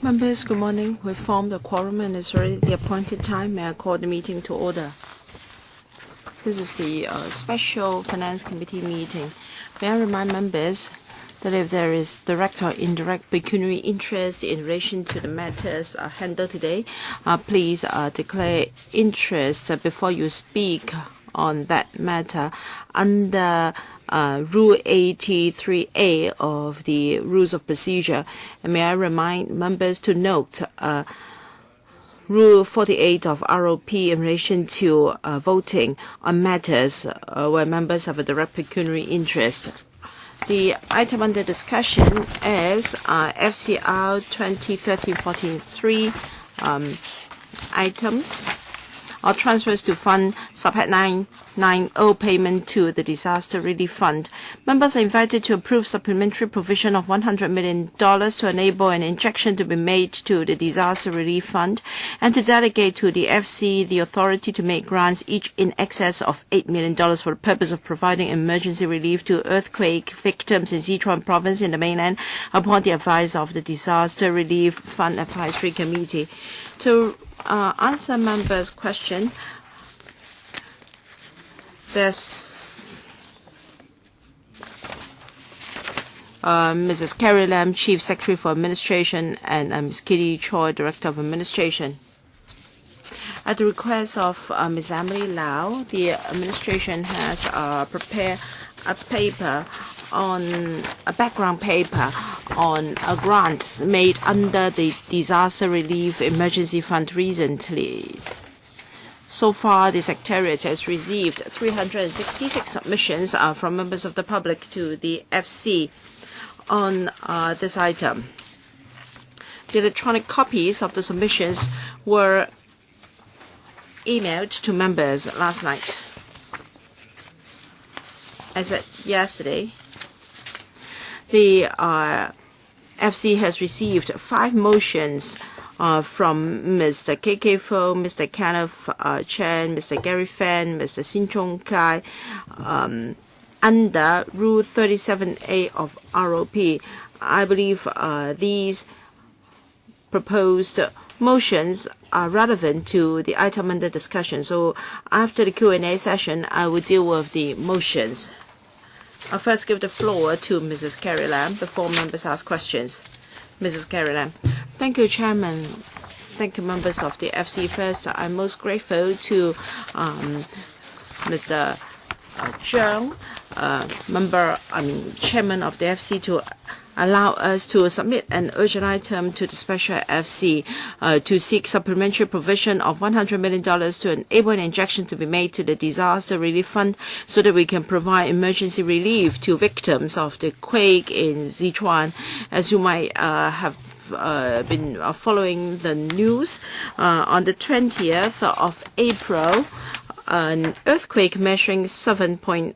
Members, good morning. We formed the quorum and it's already the appointed time. May I call the meeting to order? This is the special Finance Committee meeting. May I remind members that if there is direct or indirect pecuniary interest in relation to the matters handled today, please declare interest before you speak on that matter under Rule 83A of the Rules of Procedure. And may I remind members to note Rule 48 of ROP in relation to voting on matters where members have a direct pecuniary interest. The item under discussion is FCR 2013-43 items or transfers to fund Subhead 990 payment to the Disaster Relief Fund. Members are invited to approve supplementary provision of $100 million to enable an injection to be made to the Disaster Relief Fund and to delegate to the FC the authority to make grants each in excess of $8 million for the purpose of providing emergency relief to earthquake victims in Sichuan Province in the mainland upon the advice of the Disaster Relief Fund Advisory Committee. To answer members' question, there's Mrs. Carrie Lam, Chief Secretary for Administration, and Ms. Kitty Choi, Director of Administration. At the request of Ms. Emily Lau, the administration has prepared a background paper on a grant made under the Disaster Relief Emergency Fund recently. So far, the Secretariat has received 366 submissions from members of the public to the FC on this item. The electronic copies of the submissions were emailed to members last night. As at yesterday, the FC has received 5 motions from Mr. KK Fo, Mr. Kenneth Chen, Mr. Gary Fan, Mr. Sin Chung Kai, under Rule 37A of ROP. I believe these proposed motions are relevant to the item under discussion. So after the Q&A session, I will deal with the motions. I'll first give the floor to Mrs. Carrie Lam before members ask questions. Mrs. Carrie Lam. Thank you, Chairman. Thank you, members of the FC. First, I'm most grateful to Mr. Zhang, Chairman of the FC, to allow us to submit an urgent item to the Special FC to seek supplementary provision of $100 million to enable an injection to be made to the Disaster Relief Fund so that we can provide emergency relief to victims of the quake in Sichuan. As you might have been following the news, on the 20th of April, an earthquake measuring 7.0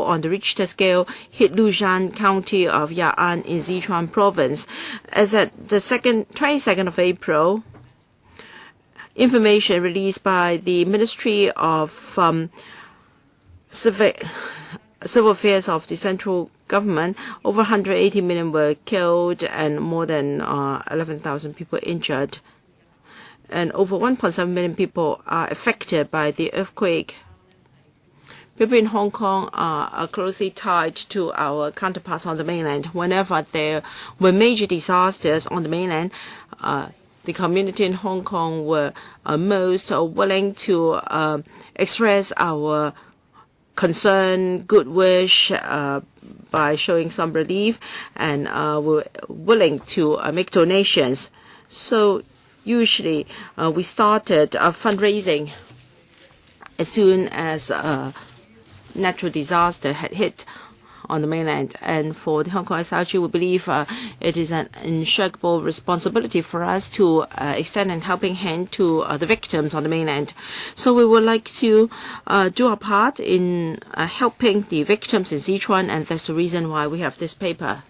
on the Richter scale hit Lujian County of Ya'an in Sichuan Province. As at the 22nd of April, information released by the Ministry of Civil Affairs of the central government, over 180 million were killed and more than 11,000 people injured. And over 1.7 million people are affected by the earthquake. People in Hong Kong are closely tied to our counterparts on the mainland. Whenever there were major disasters on the mainland, the community in Hong Kong were most willing to express our concern, good wish by showing some relief, and were willing to make donations. So usually we started fundraising as soon as natural disaster had hit on the mainland. And for the Hong Kong SRG, we believe it is an unshakable responsibility for us to extend a helping hand to the victims on the mainland. So we would like to do our part in helping the victims in Sichuan, and that's the reason why we have this paper.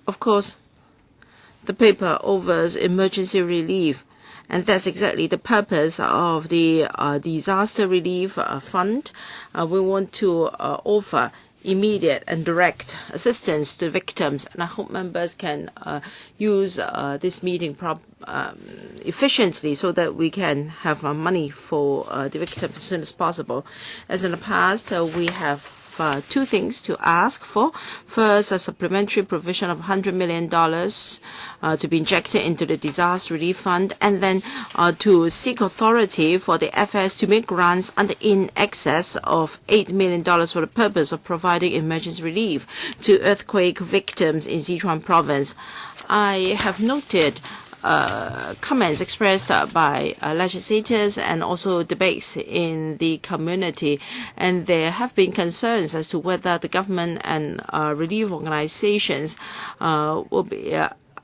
Of course, the paper offers emergency relief, and that's exactly the purpose of the Disaster Relief Fund. We want to offer immediate and direct assistance to victims. And I hope members can use this meeting efficiently so that we can have money for the victims as soon as possible. As in the past, we have two things to ask for. First, a supplementary provision of $100 million to be injected into the disaster relief fund, and then to seek authority for the FS to make grants in excess of $8 million for the purpose of providing emergency relief to earthquake victims in Sichuan Province. I have noted comments expressed by legislators and also debates in the community, and there have been concerns as to whether the government and relief organizations will be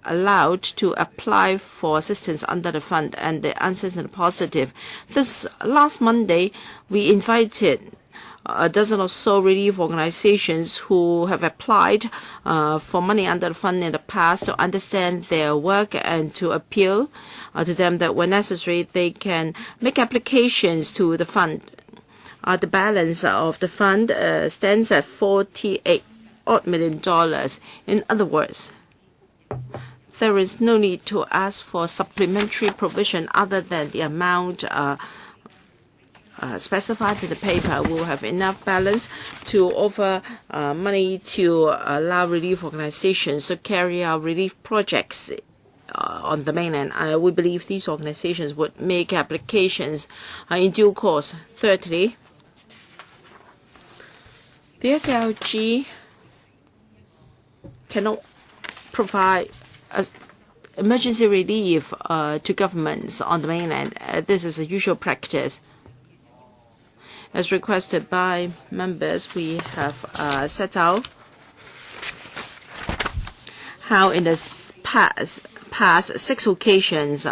allowed to apply for assistance under the fund, and the answers are positive. This last Monday, we invited a dozen or so relief organizations who have applied for money under the fund in the past to understand their work and to appeal to them that when necessary they can make applications to the fund. The balance of the fund stands at $48 million. In other words, there is no need to ask for supplementary provision other than the amount specified in the paper. Will have enough balance to offer money to allow relief organizations to carry out relief projects on the mainland. We believe these organizations would make applications in due course. Thirdly, the SLG cannot provide emergency relief to governments on the mainland. This is a usual practice. As requested by members, we have set out how in the past 6 occasions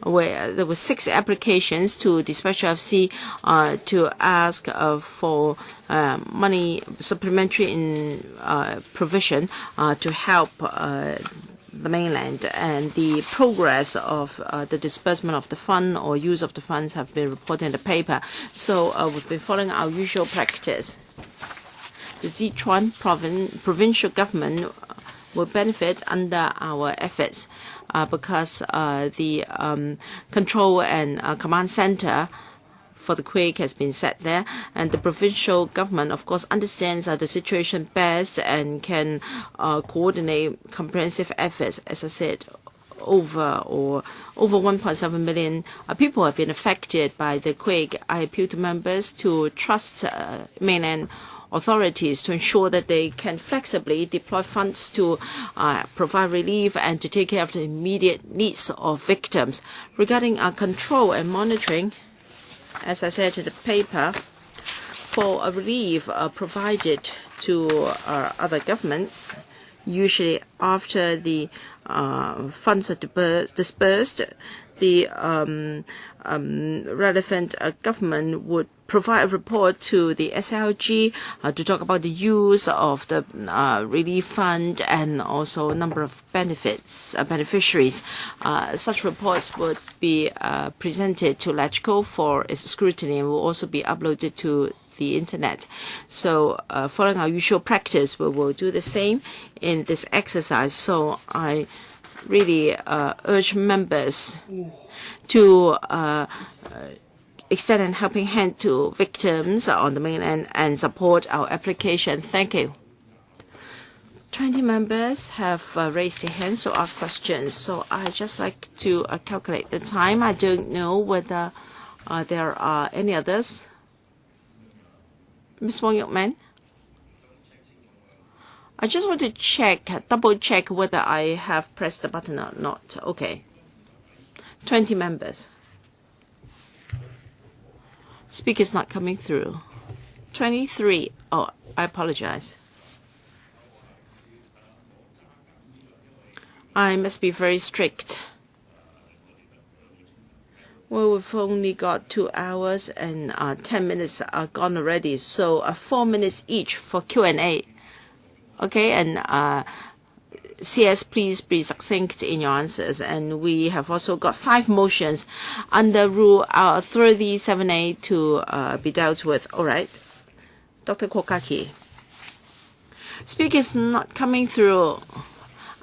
where there were 6 applications to the Special FC to ask for money supplementary in provision to help the mainland, and the progress of the disbursement of the fund or use of the funds have been reported in the paper. So we've been following our usual practice. The Sichuan provincial government will benefit under our efforts because the control and command center for the quake has been set there, and the provincial government, of course, understands the situation best and can coordinate comprehensive efforts. As I said, over 1.7 million people have been affected by the quake. I appeal to members to trust mainland authorities to ensure that they can flexibly deploy funds to provide relief and to take care of the immediate needs of victims. Regarding control and monitoring, as I said in the paper, for a relief provided to other governments, usually after the funds are dispersed, the relevant government would provide a report to the SLG to talk about the use of the relief fund and also number of beneficiaries. Such reports would be presented to LegCo for its scrutiny and will also be uploaded to the internet. So following our usual practice, we will do the same in this exercise. So I really urge members to extend a helping hand to victims on the mainland and support our application. Thank you. 20 members have raised their hands to ask questions. So I just like to calculate the time. I don't know whether there are any others. Ms. Wong Yuk-man? I just want to double check whether I have pressed the button or not. Okay. 20 members. Speaker's not coming through. 23. Oh, I apologize. I must be very strict. Well, we've only got 2 hours and 10 minutes are gone already. So 4 minutes each for Q&A. Okay, and CS, please be succinct in your answers. And we have also got 5 motions under Rule 37A to be dealt with. All right. Dr. Kokaki. Speakers not coming through.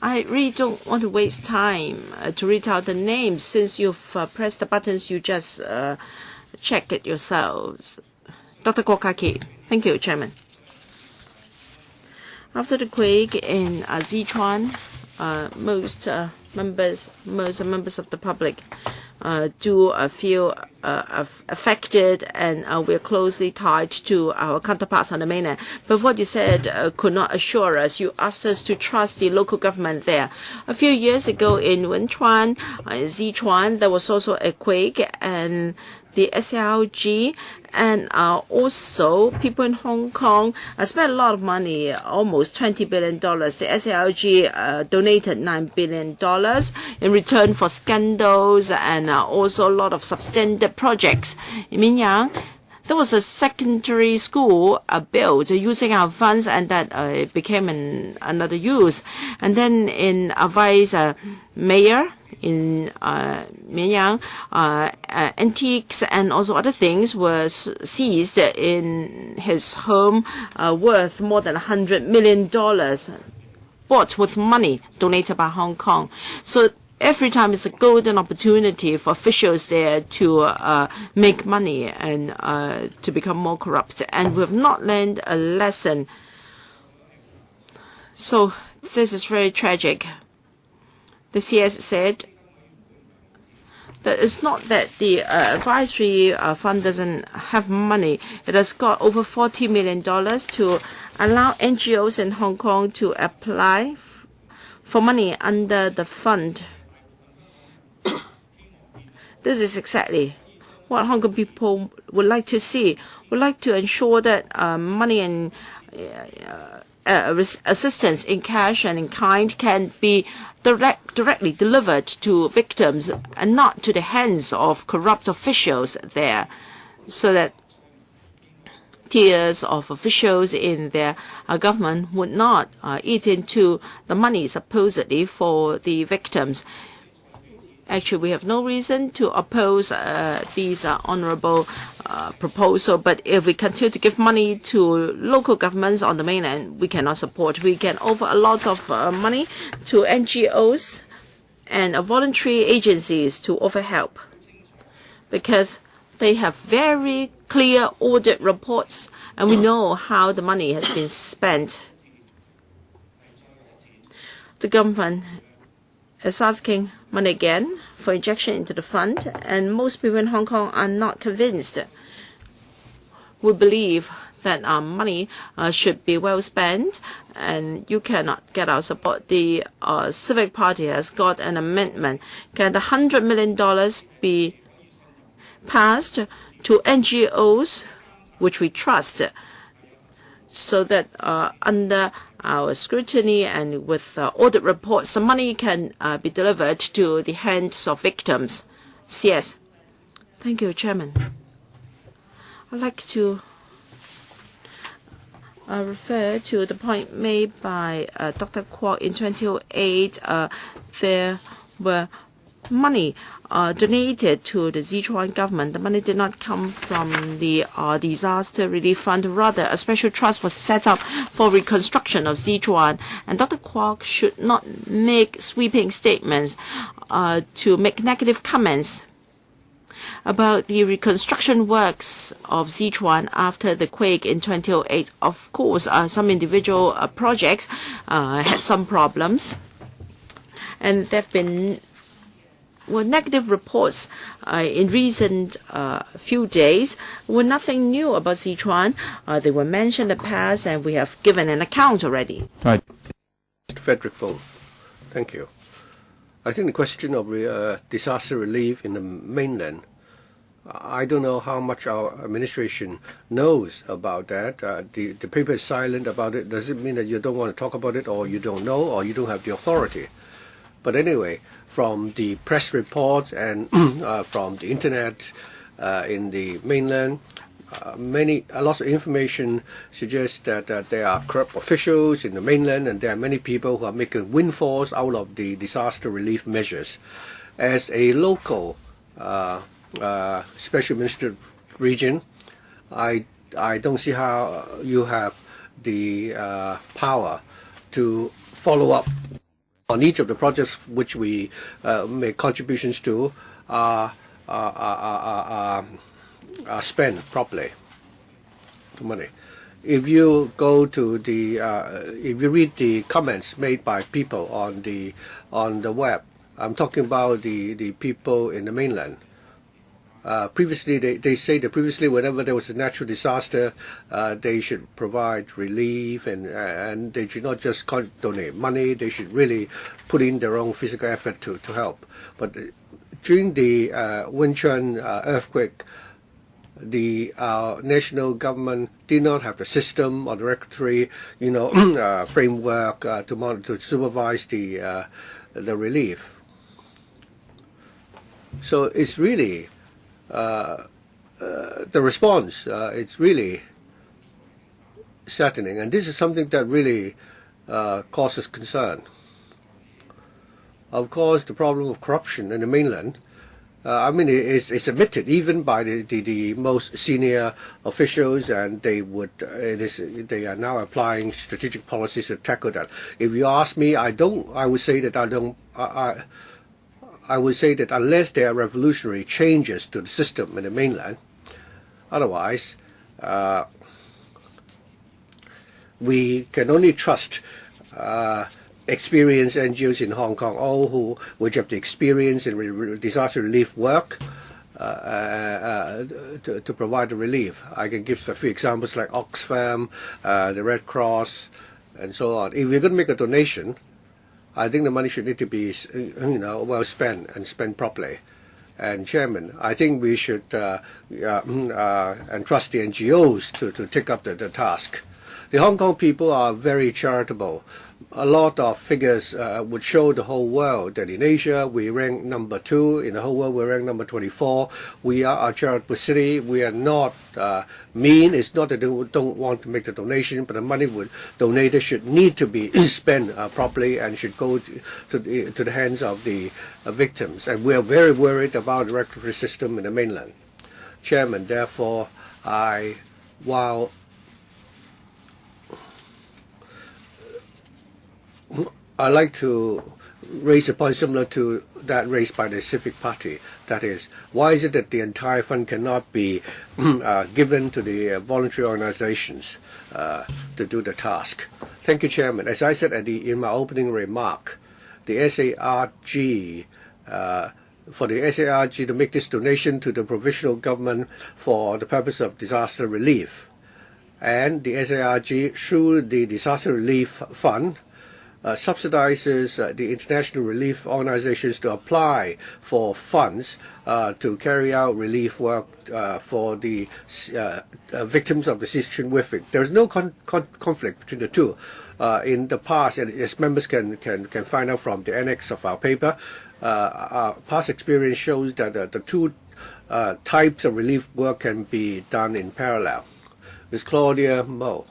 I really don't want to waste time to read out the names. Since you've pressed the buttons, you just check it yourselves. Dr. Kokaki. Thank you, Chairman. After the quake in Sichuan, most members of the public do feel affected, and we're closely tied to our counterparts on the mainland. But what you said could not assure us. You asked us to trust the local government there. A few years ago in Wenchuan, Sichuan, there was also a quake, and the SLG and also people in Hong Kong spent a lot of money, almost $20 billion. The SLG donated $9 billion in return for scandals and also a lot of substandard projects. In Minyang, there was a secondary school built using our funds, and that became another use. And then in Vice Mayor in Minyang, antiques and also other things were seized in his home, worth more than $100 million, bought with money donated by Hong Kong. So every time it's a golden opportunity for officials there to make money and to become more corrupt. And we have not learned a lesson. So this is very tragic. The CS said that it's not that the advisory fund doesn't have money. It has got over $40 million to allow NGOs in Hong Kong to apply for money under the fund. This is exactly what Hong Kong people would like to see. Would like to ensure that money and assistance in cash and in kind can be directly delivered to victims and not to the hands of corrupt officials there, so that tiers of officials in their government would not eat into the money supposedly for the victims. Actually, we have no reason to oppose these honorable proposals, but if we continue to give money to local governments on the mainland, we cannot support. We can offer a lot of money to NGOs and voluntary agencies to offer help, because they have very clear audit reports, and we know how the money has been spent. The government is asking money again for injection into the fund, and most people in Hong Kong are not convinced. We believe that money should be well spent, and you cannot get our support. The Civic Party has got an amendment. Can the $100 million be passed to NGOs, which we trust, so that under our scrutiny and with audit reports, the money can be delivered to the hands of victims? CS. Thank you, Chairman. I'd like to refer to the point made by Dr. Kwok. In 2008, there were money donated to the Sichuan government. The money did not come from the disaster relief fund. Rather, a special trust was set up for reconstruction of Sichuan. And Dr. Kwok should not make sweeping statements to make negative comments about the reconstruction works of Sichuan after the quake in 2008. Of course, some individual projects had some problems, and there have been negative reports in recent few days. Were nothing new about Sichuan. They were mentioned in the past, and we have given an account already. Right. Mr. Frederick Fung, thank you. I think the question of disaster relief in the mainland, I don't know how much our administration knows about that. The paper is silent about it. Does it mean that you don't want to talk about it, or you don't know, or you don't have the authority? But anyway, from the press reports and from the internet in the mainland, lots of information suggests that there are corrupt officials in the mainland, and there are many people who are making windfalls out of the disaster relief measures. As a local special administrative region, I I don't see how you have the power to follow up on each of the projects which we make contributions to are spent properly. The money. If you go to the, if you read the comments made by people on the web, I'm talking about the people in the mainland. Previously, they say that previously, whenever there was a natural disaster, they should provide relief, and they should not just donate money. They should really put in their own physical effort to help. But during the Sichuan earthquake, the national government did not have the system or the regulatory, framework to supervise the relief. So it's really the response. It's really saddening, and this is something that really causes concern. Of course, the problem of corruption in the mainland. I mean, it's admitted even by the most senior officials, and they are now applying strategic policies to tackle that. If you ask me, I would say that I would say that unless there are revolutionary changes to the system in the mainland, otherwise, we can only trust experienced NGOs in Hong Kong, all which have the experience in disaster relief work to provide the relief. I can give a few examples like Oxfam, the Red Cross, and so on. If we're going to make a donation, I think the money should need to be, well spent and spent properly. And Chairman, I think we should entrust the NGOs to take up the task. The Hong Kong people are very charitable. A lot of figures would show the whole world that in Asia we rank number 2, in the whole world we rank number 24. We are a charitable city. We are not mean. It's not that we don't want to make the donation, but the money donated should need to be spent properly and should go to the hands of the victims. And we are very worried about the regulatory system in the mainland. Chairman, therefore, while I'd like to raise a point similar to that raised by the Civic Party. That is, why is it that the entire fund cannot be given to the voluntary organizations to do the task? Thank you, Chairman. As I said in my opening remark, the SARG, for the SARG to make this donation to the provincial government for the purpose of disaster relief, and the SARG, through the disaster relief fund, subsidizes the international relief organizations to apply for funds to carry out relief work for the victims of the Sichuan earthquake. There is no conflict between the two. In the past, and as members can find out from the annex of our paper, our past experience shows that the two types of relief work can be done in parallel. Ms. Claudia Mo.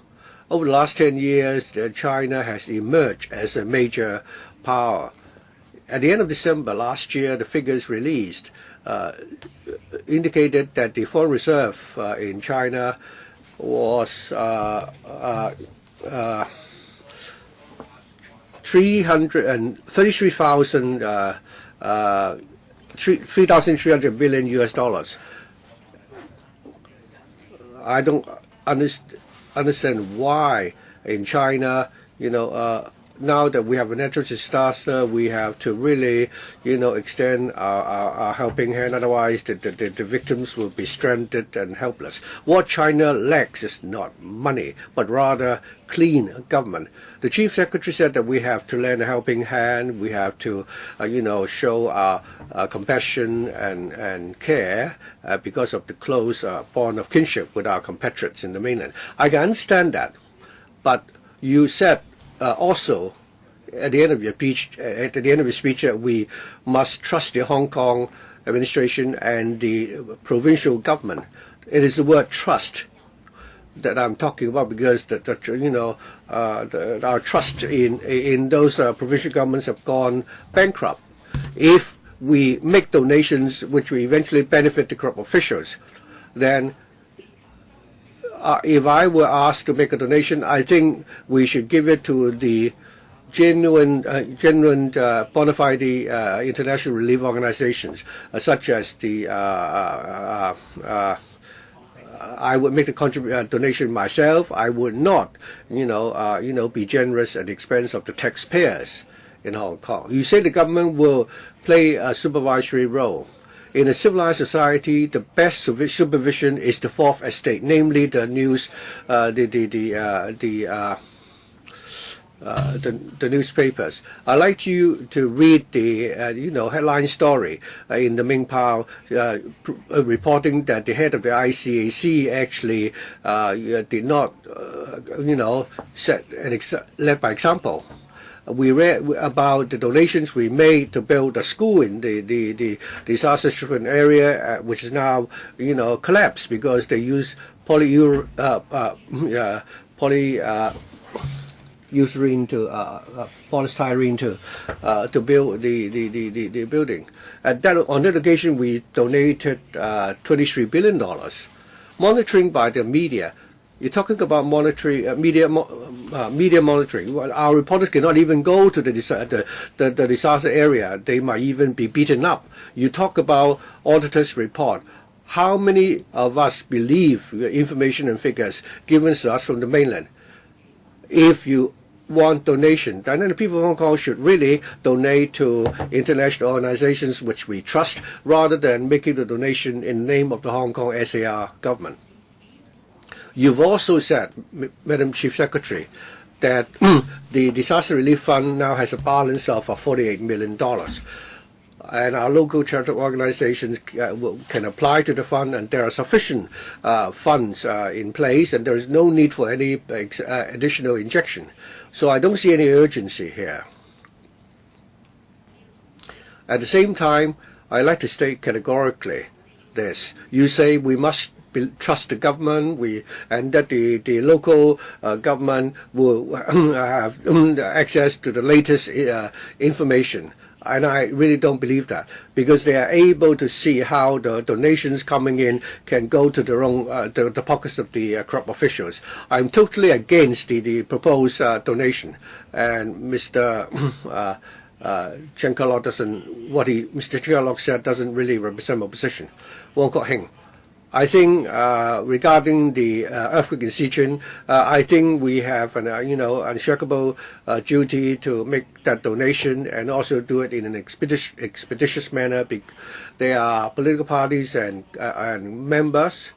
Over the last 10 years, China has emerged as a major power. At the end of December last year, the figures released indicated that the foreign reserve in China was 3,300 billion US dollars. I don't understand why in China, now that we have a natural disaster, we have to really, extend our helping hand. Otherwise, the victims will be stranded and helpless. What China lacks is not money, but rather clean government. The Chief Secretary said that we have to lend a helping hand. We have to, show our compassion and care because of the close bond of kinship with our compatriots in the mainland. I can understand that, but you said also at the end of your speech, we must trust the Hong Kong administration and the provincial government. It is the word trust that I'm talking about, because our trust in those provincial governments have gone bankrupt. If we make donations which will eventually benefit the corrupt officials, then if I were asked to make a donation, I think we should give it to the genuine bona fide international relief organizations, such as the I would make the donation myself. I would not, be generous at the expense of the taxpayers in Hong Kong. You say the government will play a supervisory role. In a civilized society, the best supervision is the fourth estate, namely the news, the newspapers. I'd like you to read the headline story in the Mingpao reporting that the head of the ICAC actually did not led by example. We read about the donations we made to build a school in the disaster-stricken area, which is now collapsed because they use polystyrene to build the building. On that occasion, we donated $23 billion. Monitoring by the media. You're talking about media monitoring. Well, our reporters cannot even go to the disaster area. They might even be beaten up. You talk about auditors' report. How many of us believe the information and figures given to us from the mainland? If you want donation, then the people of Hong Kong should really donate to international organizations which we trust, rather than making the donation in the name of the Hong Kong SAR government. You've also said, Madam Chief Secretary, that the Disaster Relief Fund now has a balance of $48 million. And our local charitable organizations can apply to the fund, and there are sufficient funds in place, and there is no need for any additional injection. So I don't see any urgency here. At the same time, I like to state categorically this. You say we must trust the government, and that the local government will have access to the latest information. And I really don't believe that, because they are able to see how the donations coming in can go to the pockets of the corrupt officials. I'm totally against the proposed donation, and Mr. Chen Kar-lok Mr. Chen Kar-lok said doesn't really represent my position. Wong Kok-heng. I think regarding the earthquake in Sichuan, I think we have an unshakable duty to make that donation, and also do it in an expeditious manner. There are political parties and members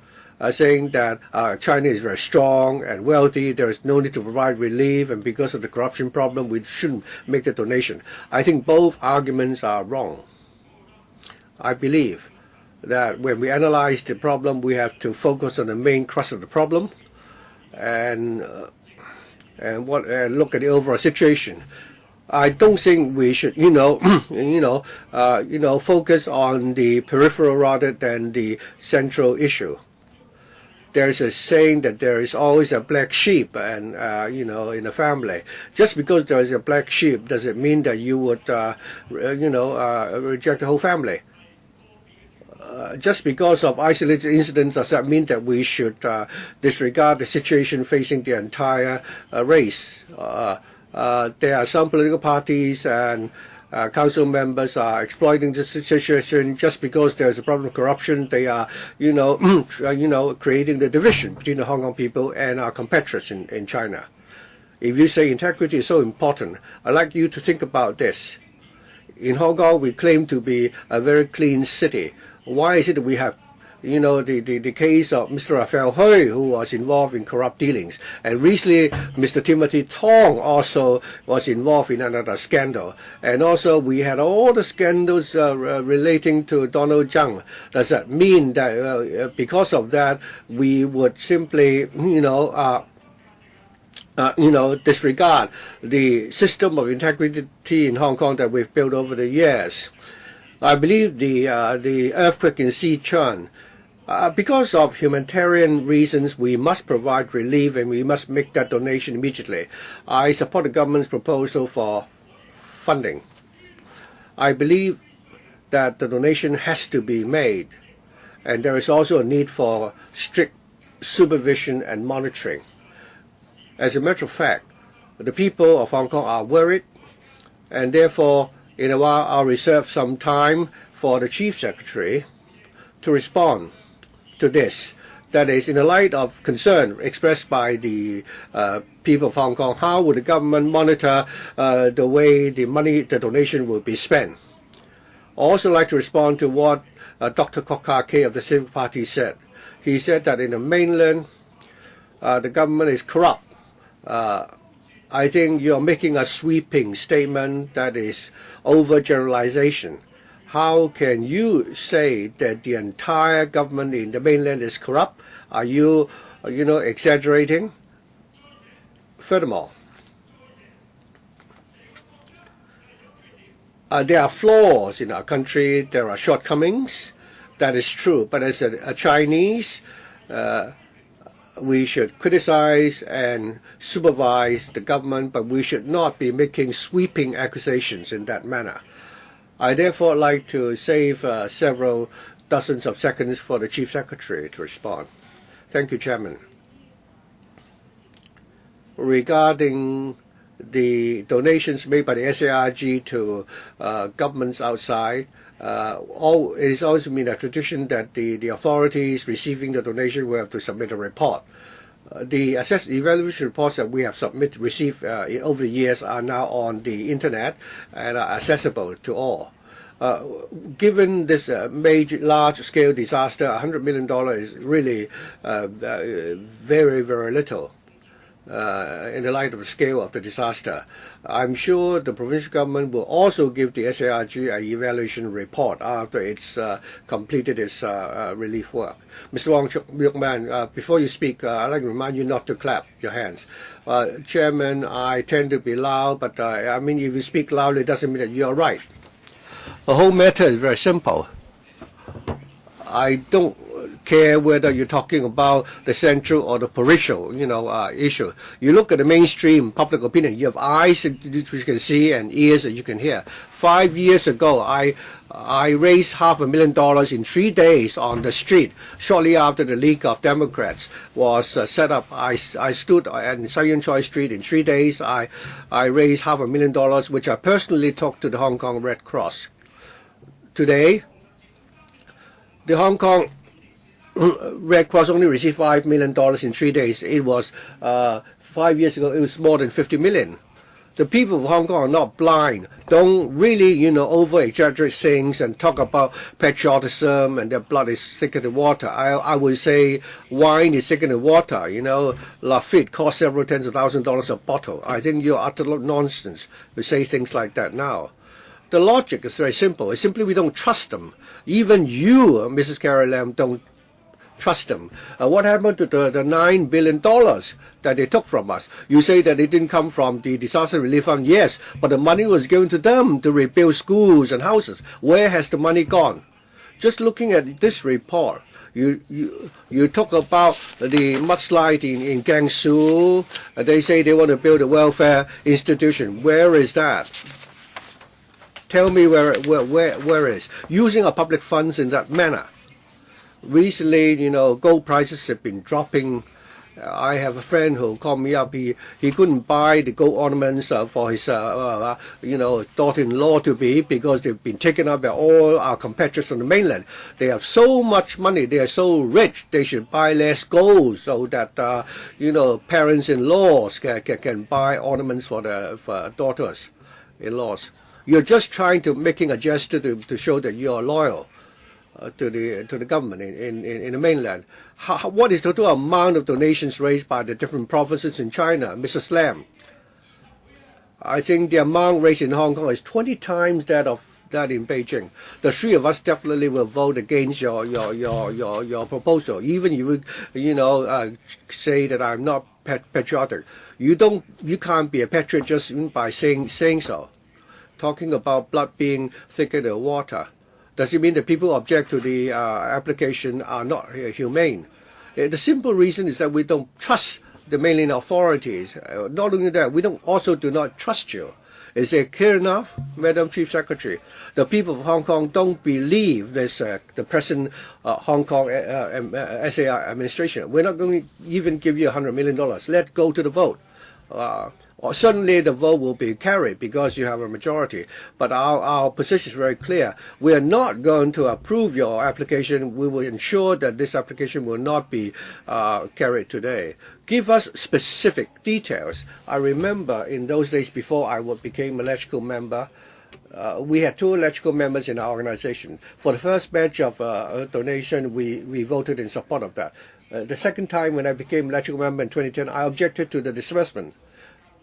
saying that China is very strong and wealthy. There is no need to provide relief, and because of the corruption problem, we shouldn't make the donation. I think both arguments are wrong. I believe that when we analyze the problem, we have to focus on the main crux of the problem, and look at the overall situation. I don't think we should, focus on the peripheral rather than the central issue. There's a saying that there is always a black sheep, and in a family. Just because there is a black sheep doesn't mean that you would, reject the whole family. Just because of isolated incidents does that mean that we should disregard the situation facing the entire race? There are some political parties and council members are exploiting the situation just because there's a problem of corruption. They are, creating the division between the Hong Kong people and our competitors in China. If you say integrity is so important, I'd like you to think about this. In Hong Kong, we claim to be a very clean city. Why is it that we have, the case of Mr. Raphael Hui, who was involved in corrupt dealings, and recently Mr. Timothy Tong also was involved in another scandal, and also we had all the scandals relating to Donald Tsang. Does that mean that because of that we would simply, disregard the system of integrity in Hong Kong that we've built over the years? I believe the earthquake in Sichuan, because of humanitarian reasons, we must provide relief, and we must make that donation immediately. I support the government's proposal for funding. I believe that the donation has to be made, and there is also a need for strict supervision and monitoring. As a matter of fact, the people of Hong Kong are worried, and therefore, in a while, I'll reserve some time for the Chief Secretary to respond to this. That is, in the light of concern expressed by the people of Hong Kong, how would the government monitor the way the money, the donation will be spent? I also like to respond to what Dr. Kok Ka Kay of the Civic Party said. He said that in the mainland, the government is corrupt. I think you're making a sweeping statement that is overgeneralization. How can you say that the entire government in the mainland is corrupt? Are you, exaggerating? Furthermore, there are flaws in our country. There are shortcomings. That is true. But as a Chinese, we should criticize and supervise the government, but we should not be making sweeping accusations in that manner. I therefore like to save several dozens of seconds for the Chief Secretary to respond. Thank you, Chairman. Regarding the donations made by the SARG to governments outside, it has always been a tradition that the authorities receiving the donation will have to submit a report. The evaluation reports that we have received over the years are now on the internet and are accessible to all. Given this large-scale disaster, $100 million is really very, very little. In the light of the scale of the disaster, I'm sure the provincial government will also give the SARG an evaluation report after it's completed its relief work. Mr. Wong Chuk Man, before you speak, I'd like to remind you not to clap your hands. Chairman, I tend to be loud, but if you speak loudly, it doesn't mean that you're right. The whole matter is very simple. I don't care whether you're talking about the central or the provincial, issue. You look at the mainstream public opinion. You have eyes that you can see and ears that you can hear. 5 years ago, I raised $500,000 in 3 days on the street. Shortly after the League of Democrats was set up, I stood on Sichuan Choice Street in 3 days. I raised $500,000, which I personally took to the Hong Kong Red Cross. Today, the Hong Kong Red Cross only received $5 million in 3 days. It was 5 years ago. It was more than 50 million. The people of Hong Kong are not blind. Don't really, over exaggerate things and talk about patriotism and their blood is thicker than water. I would say wine is thicker than water. Lafitte costs several tens of thousands of dollars a bottle. I think you're utter nonsense to say things like that now. The logic is very simple. It's simply we don't trust them. Even you, Mrs. Carrie Lam, don't trust them. What happened to the $9 billion that they took from us? You say that it didn't come from the disaster relief fund. Yes, but the money was given to them to rebuild schools and houses. Where has the money gone? Just looking at this report, you talk about the mudslide in Gansu. They say they want to build a welfare institution. Where is that? Tell me where is using our public funds in that manner. Recently, gold prices have been dropping. I have a friend who called me up. He couldn't buy the gold ornaments for his daughter-in-law to be because they've been taken up by all our competitors from the mainland. They have so much money. They are so rich. They should buy less gold so that parents-in-laws can buy ornaments for their daughters-in-laws. You're just trying to making a gesture to show that you are loyal to the government in the mainland. What is the total amount of donations raised by the different provinces in China, Mrs. Lam? I think the amount raised in Hong Kong is 20 times that in Beijing. The three of us definitely will vote against your proposal. Even you say that I'm not patriotic. You can't be a patriot just by saying so. Talking about blood being thicker than water. Does it mean that people who object to the application are not humane? The simple reason is that we don't trust the mainland authorities. Not only that, we do not trust you. Is it clear enough, Madam Chief Secretary? The people of Hong Kong don't believe this, the present Hong Kong SAR administration. We're not going to even give you $100 million. Let's go to the vote. Suddenly the vote will be carried because you have a majority. But our position is very clear. We are not going to approve your application. We will ensure that this application will not be carried today. Give us specific details. I remember in those days before I became a electrical member, we had 2 electrical members in our organization. For the first batch of donation, we voted in support of that. The second time when I became electrical member in 2010, I objected to the disbursement,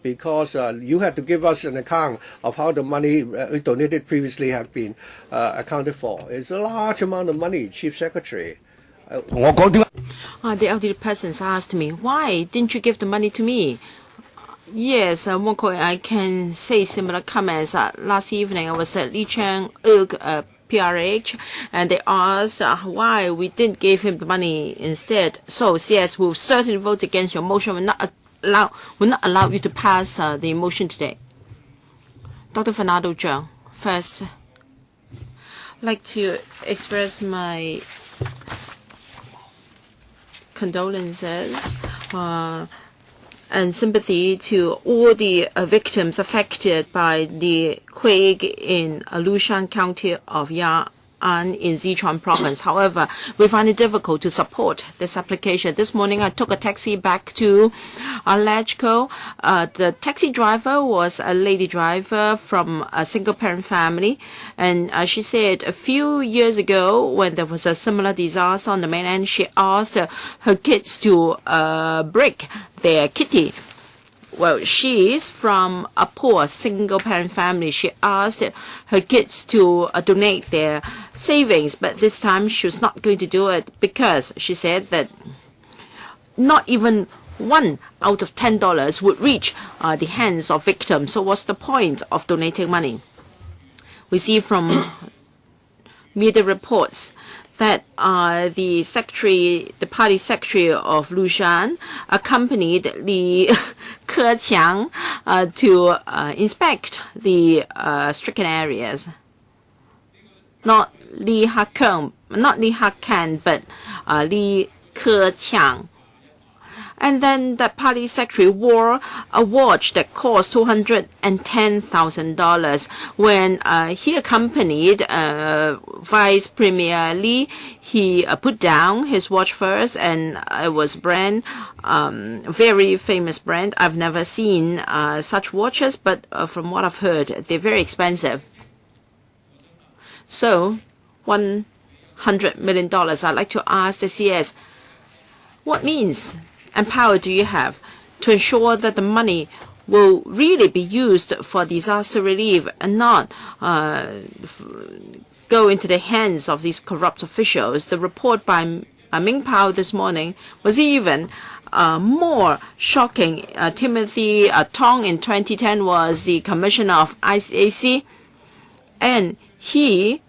because you had to give us an account of how the money donated previously had been accounted for. It's a large amount of money, Chief Secretary. The elderly persons asked me, why didn't you give the money to me? Yes, I can say similar comments. Last evening I was at Lee Chang-Uk PRH, and they asked why we didn't give him the money instead. So CS will certainly vote against your motion. Will not allow you to pass the motion today. Dr. Fernando Zhang, first, I'd like to express my condolences and sympathy to all the victims affected by the quake in Lushan County of Ya'an in Sichuan Province. However, we find it difficult to support this application. This morning, I took a taxi back to Lechko. The taxi driver was a lady driver from a single-parent family, and she said a few years ago, when there was a similar disaster on the mainland, she asked her kids to break their kitty. Well, she is from a poor single-parent family. She asked her kids to donate their savings, but this time she was not going to do it because she said that not even $1 out of $10 would reach the hands of victims. So what's the point of donating money? We see from media reports that the party secretary of Lushan accompanied Li Keqiang to inspect the stricken areas. Not Li Hakan, but Li Keqiang. And then the party secretary wore a watch that cost $210,000. When he accompanied Vice Premier Li, he put down his watch first, and it was brand, very famous brand. I've never seen such watches, but from what I've heard, they're very expensive. So, $100 million. I'd like to ask the CS, what means and power do you have to ensure that the money will really be used for disaster relief and not go into the hands of these corrupt officials? The report by Ming Pao this morning was even more shocking. Timothy Tong in 2010 was the commissioner of ICAC, and he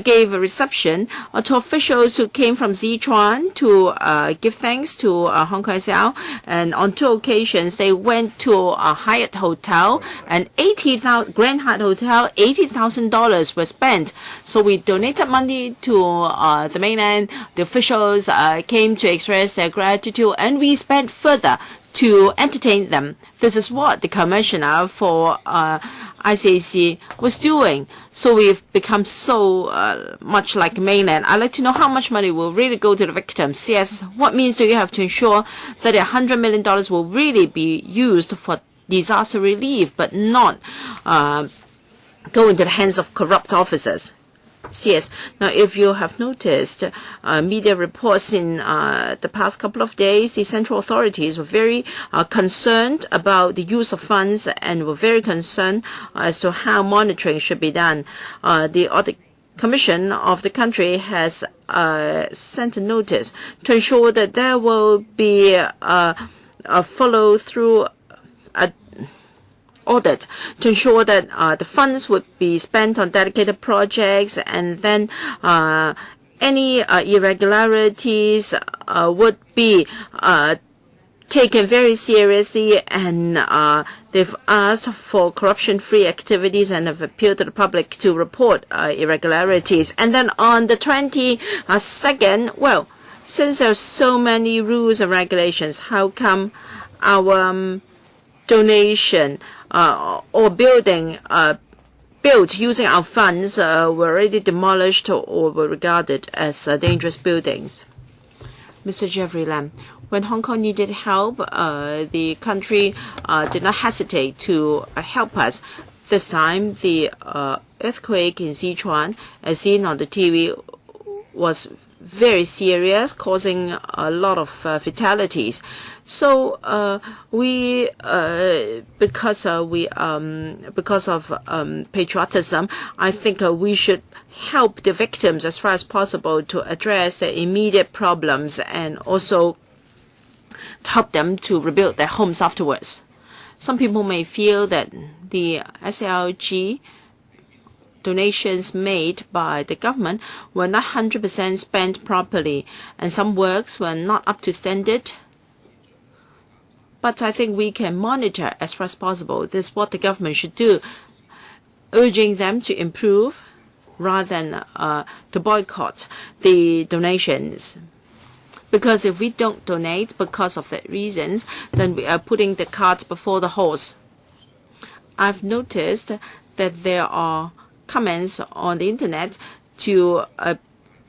gave a reception to officials who came from Sichuan to give thanks to Hong Kong SAR. And on 2 occasions, they went to a Hyatt Hotel, and Grand Hyatt Hotel, $80,000 was spent. So we donated money to the mainland. The officials came to express their gratitude, and we spent further to entertain them. This is what the commissioner for ICAC was doing. So we've become so much like mainland. I'd like to know how much money will really go to the victims. Yes, what means do you have to ensure that $100 million will really be used for disaster relief, but not go into the hands of corrupt officers? Yes. Now, if you have noticed, media reports in the past couple of days, the central authorities were very concerned about the use of funds and were very concerned as to how monitoring should be done. The Audit Commission of the country has sent a notice to ensure that there will be a follow-through audit to ensure that the funds would be spent on dedicated projects, and then any irregularities would be taken very seriously, and they've asked for corruption-free activities and have appealed to the public to report irregularities. And then on the 22nd, well, since there are so many rules and regulations, how come our donation or building built using our funds were already demolished or were regarded as dangerous buildings? Mr. Jeffrey Lam, when Hong Kong needed help, the country did not hesitate to help us. This time, the earthquake in Sichuan, as seen on the TV, was very serious, causing a lot of fatalities. So because of patriotism, I think we should help the victims as far as possible to address the immediate problems and also to help them to rebuild their homes afterwards. Some people may feel that the SLG donations made by the government were not 100% spent properly, and some works were not up to standard. But I think we can monitor as far as possible. This is what the government should do, urging them to improve rather than to boycott the donations. Because if we don't donate because of that reasons, then we are putting the cart before the horse. I've noticed that there are comments on the internet to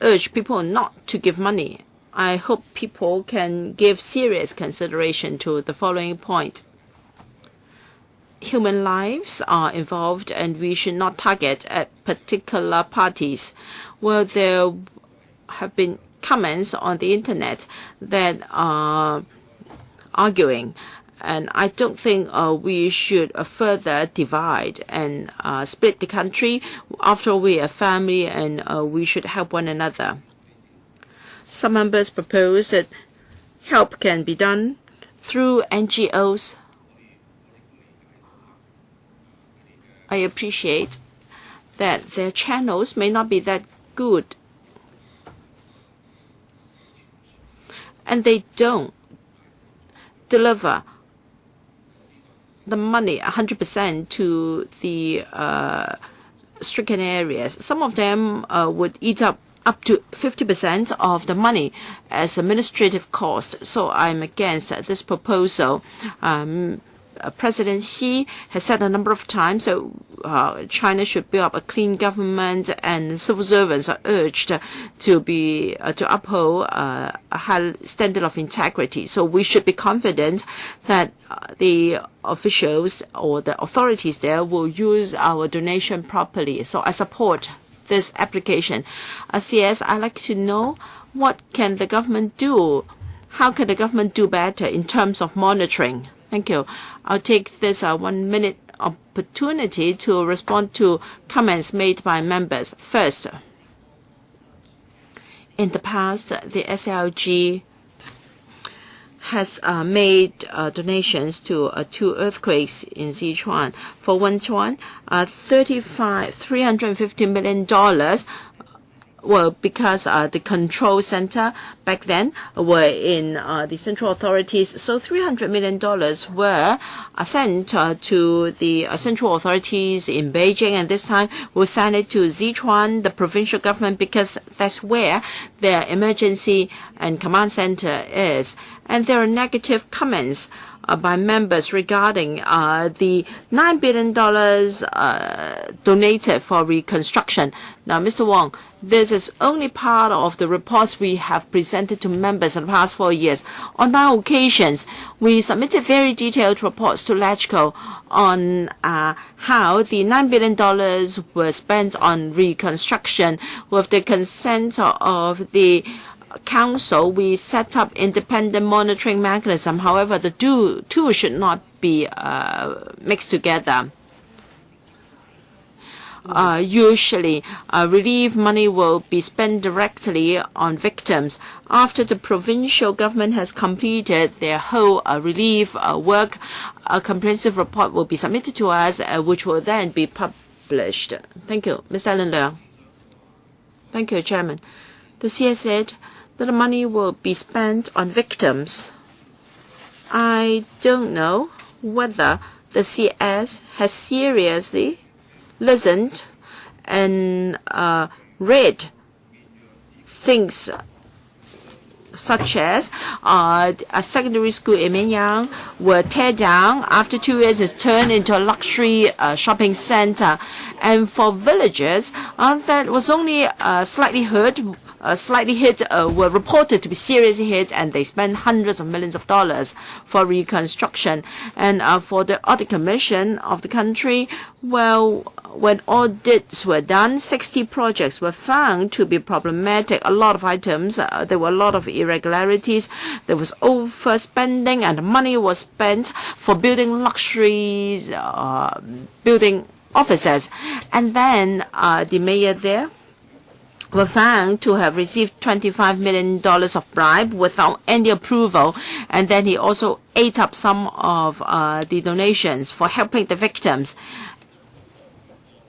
urge people not to give money. I hope people can give serious consideration to the following point. Human lives are involved, and we should not target at particular parties. Well, there have been comments on the internet that are arguing, and I don't think we should further divide and split the country. After all, we are family, and we should help one another. Some members propose that help can be done through NGOs. I appreciate that their channels may not be that good, and they don't deliver the money 100% to the stricken areas. Some of them would eat up to 50% of the money as administrative cost. So I'm against this proposal. President Xi has said a number of times that China should build up a clean government, and civil servants are urged to uphold a high standard of integrity. So we should be confident that the officials or the authorities there will use our donation properly. So I support this application. CS, I'd like to know, what can the government do? How can the government do better in terms of monitoring? Thank you. I'll take this 1 minute opportunity to respond to comments made by members. First, in the past, the SLG has made donations to 2 earthquakes in Sichuan. For Wenchuan, $350 million. Well, because the control center back then were in the central authorities, so $300 million were sent to the central authorities in Beijing, and this time we'll send it to Sichuan, the provincial government, because that's where their emergency and command center is. And there are negative comments by members regarding the $9 billion donated for reconstruction. Now, Mr. Wong, this is only part of the reports we have presented to members in the past 4 years. On 9 occasions, we submitted very detailed reports to LegCo on how the $9 billion were spent on reconstruction. With the consent of the Council, we set up independent monitoring mechanism. However, the two should not be mixed together. Usually, relief money will be spent directly on victims. After the provincial government has completed their whole relief work, a comprehensive report will be submitted to us, which will then be published. Thank you. Mr. Allen Leung. Thank you, Chairman. The CS said that the money will be spent on victims. I don't know whether the CS has seriously listened and read things such as a secondary school in Mainland were teared down. After 2 years, it's turned into a luxury shopping center. And for villagers that was only slightly hit, were reported to be seriously hit, and they spent hundreds of millions of dollars for reconstruction. And for the audit commission of the country, well, when audits were done, 60 projects were found to be problematic. A lot of items, there were a lot of irregularities. There was overspending, and money was spent for building luxuries, building offices. And then the mayor there were found to have received $25 million of bribe without any approval. And then he also ate up some of the donations for helping the victims.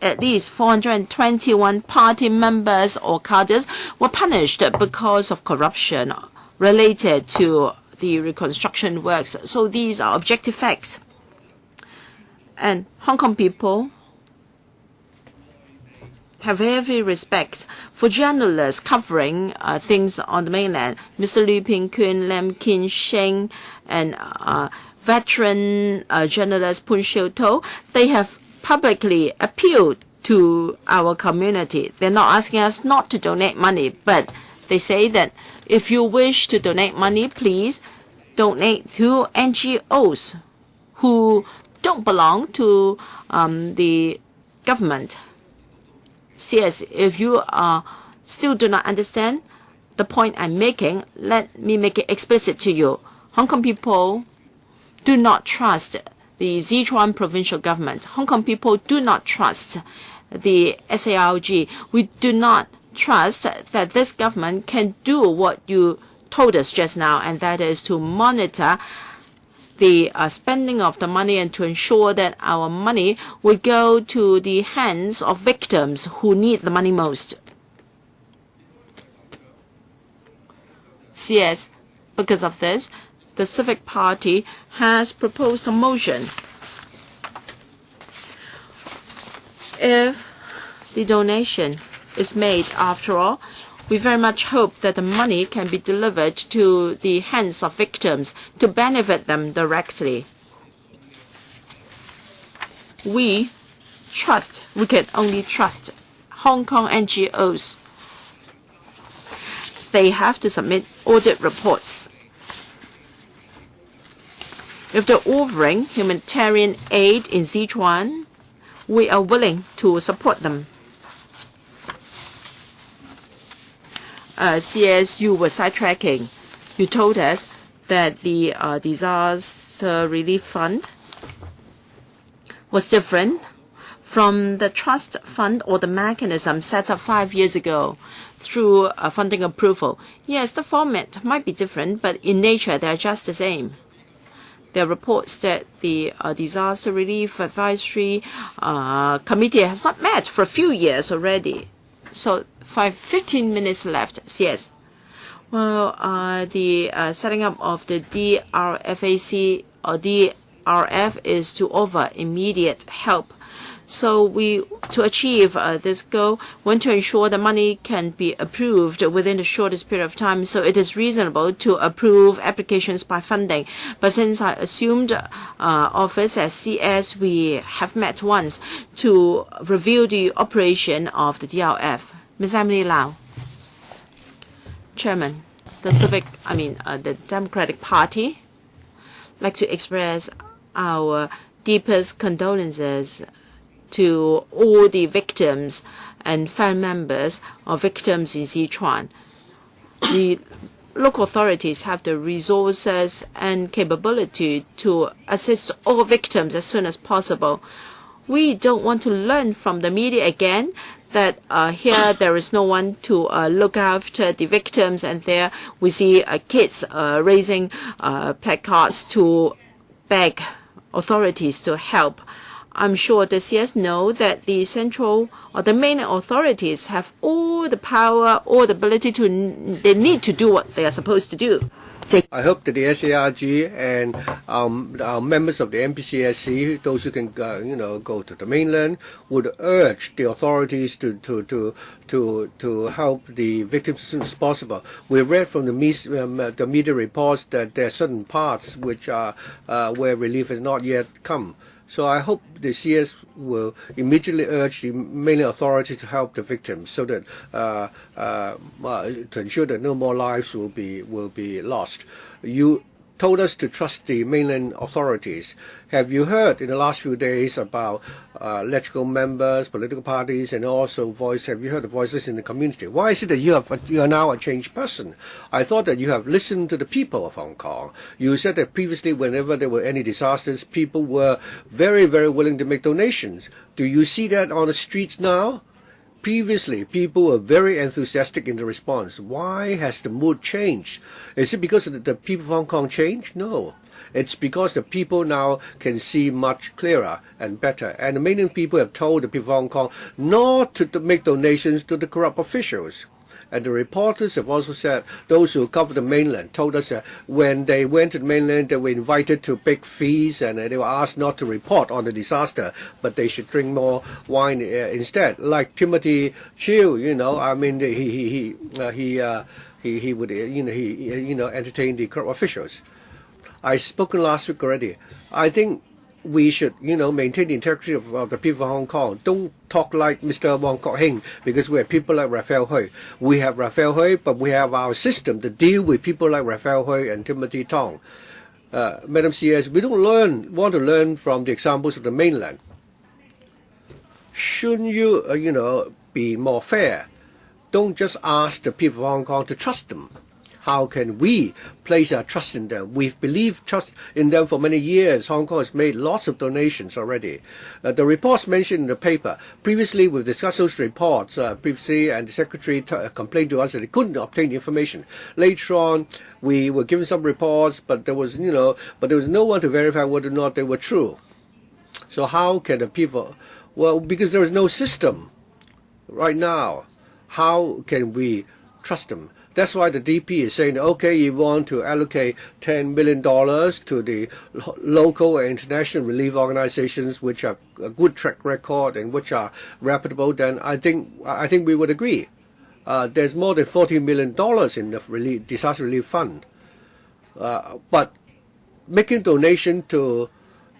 At least 421 party members or cadres were punished because of corruption related to the reconstruction works. So these are objective facts. And Hong Kong people have every respect for journalists covering things on the mainland. Mr. Liu Ping-kun, Lam Kin-sheng, and veteran journalist Pun Xiu-to, they have publicly appealed to our community. They're not asking us not to donate money, but they say that if you wish to donate money, please donate to NGOs who don't belong to the government. CS, if you still do not understand the point I'm making, let me make it explicit to you. Hong Kong people do not trust the Sichuan provincial government. Hong Kong people do not trust the SARG. We do not trust that this government can do what you told us just now, and that is to monitor the spending of the money and to ensure that our money will go to the hands of victims who need the money most. CS, because of this, the Civic Party has proposed a motion. If the donation is made after all, we very much hope that the money can be delivered to the hands of victims to benefit them directly. We can only trust Hong Kong NGOs. They have to submit audit reports. If they're offering humanitarian aid in Sichuan, we are willing to support them. CS, you were sidetracking. You told us that the disaster relief fund was different from the trust fund or the mechanism set up 5 years ago through funding approval. Yes, the format might be different, but in nature they are just the same. There are reports that the Disaster Relief Advisory Committee has not met for a few years already. So 15 minutes left. Yes. Well, the setting up of the DRFAC or DRF is to offer immediate help. So to achieve this goal, want to ensure the money can be approved within the shortest period of time. So it is reasonable to approve applications by funding. But since I assumed office as CS, we have met once to review the operation of the DRF. Ms. Emily Lau, Chairman, the Democratic Party, like to express our deepest condolences to all the victims and family members of victims in Sichuan. The local authorities have the resources and capability to assist all victims as soon as possible. We don't want to learn from the media again that here there is no one to look after the victims, and there we see kids raising placards to beg authorities to help. I'm sure the CS know that the central or the main authorities have all the power, all the ability they need to do what they are supposed to do. I hope that the SARG and our members of the MPCSC, those who can go to the mainland, would urge the authorities to help the victims as soon as possible. We read from the media reports that there are certain parts which are where relief has not yet come. So I hope the CS will immediately urge the mainland authorities to help the victims, so that to ensure that no more lives will be lost. You told us to trust the mainland authorities. Have you heard in the last few days about electoral members, political parties, and also have you heard the voices in the community? Why is it that you are now a changed person? I thought that you have listened to the people of Hong Kong. You said that previously, whenever there were any disasters, people were very, very willing to make donations. Do you see that on the streets now? Previously, people were very enthusiastic in the response. Why has the mood changed? Is it because the people of Hong Kong changed? No. It's because the people now can see much clearer and better. And the mainland people have told the people of Hong Kong not to make donations to the corrupt officials. And the reporters have also said, those who cover the mainland told us that when they went to the mainland, they were invited to big feasts, and they were asked not to report on the disaster, but they should drink more wine instead. Like Timothy Chiu, I mean, he would, entertain the corrupt officials. I spoken last week already. I think we should, maintain the integrity of the people of Hong Kong. Don't talk like Mr. Wong Kok Heng, because we have people like Raphael Hui. We have Raphael Hui, but we have our system to deal with people like Raphael Hui and Timothy Tong. Madam CS, we don't want to learn from the examples of the mainland. Shouldn't you, be more fair? Don't just ask the people of Hong Kong to trust them. How can we place our trust in them? We've trust in them for many years. Hong Kong has made lots of donations already. The reports mentioned in the paper, previously we've discussed those reports previously, and the Secretary complained to us that he couldn't obtain the information. Later on, we were given some reports, but there was no one to verify whether or not they were true. So how can the people, well, because there is no system right now, how can we trust them? That's why the DP is saying, okay, you want to allocate $10 million to the local and international relief organizations which have a good track record and which are reputable, then I think we would agree. There's more than $40 million in the disaster relief fund. But making donation to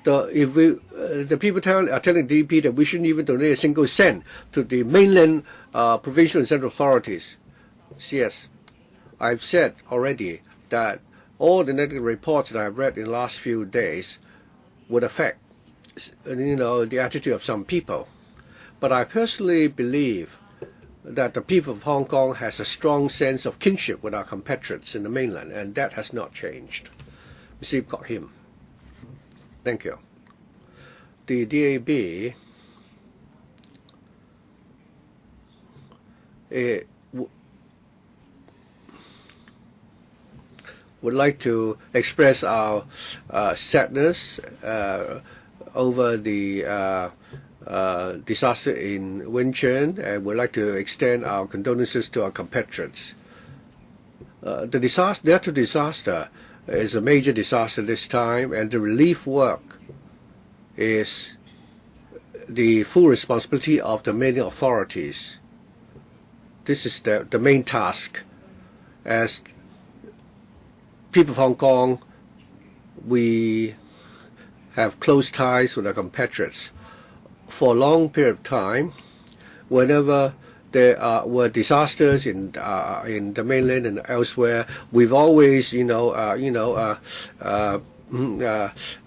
the people are telling the DP that we shouldn't even donate a single cent to the mainland provincial and central authorities. Yes. I've said already that all the negative reports that I've read in the last few days would affect, the attitude of some people. But I personally believe that the people of Hong Kong has a strong sense of kinship with our compatriots in the mainland, and that has not changed. Mr. Kok Him. Thank you. The DAB would like to express our sadness over the disaster in Wencheng, and would like to extend our condolences to our compatriots. The natural disaster is a major disaster this time, and the relief work is the full responsibility of the mainland authorities. This is the main task. As people of Hong Kong, we have close ties with our compatriots. For a long period of time, whenever there were disasters in the mainland and elsewhere, we've always, were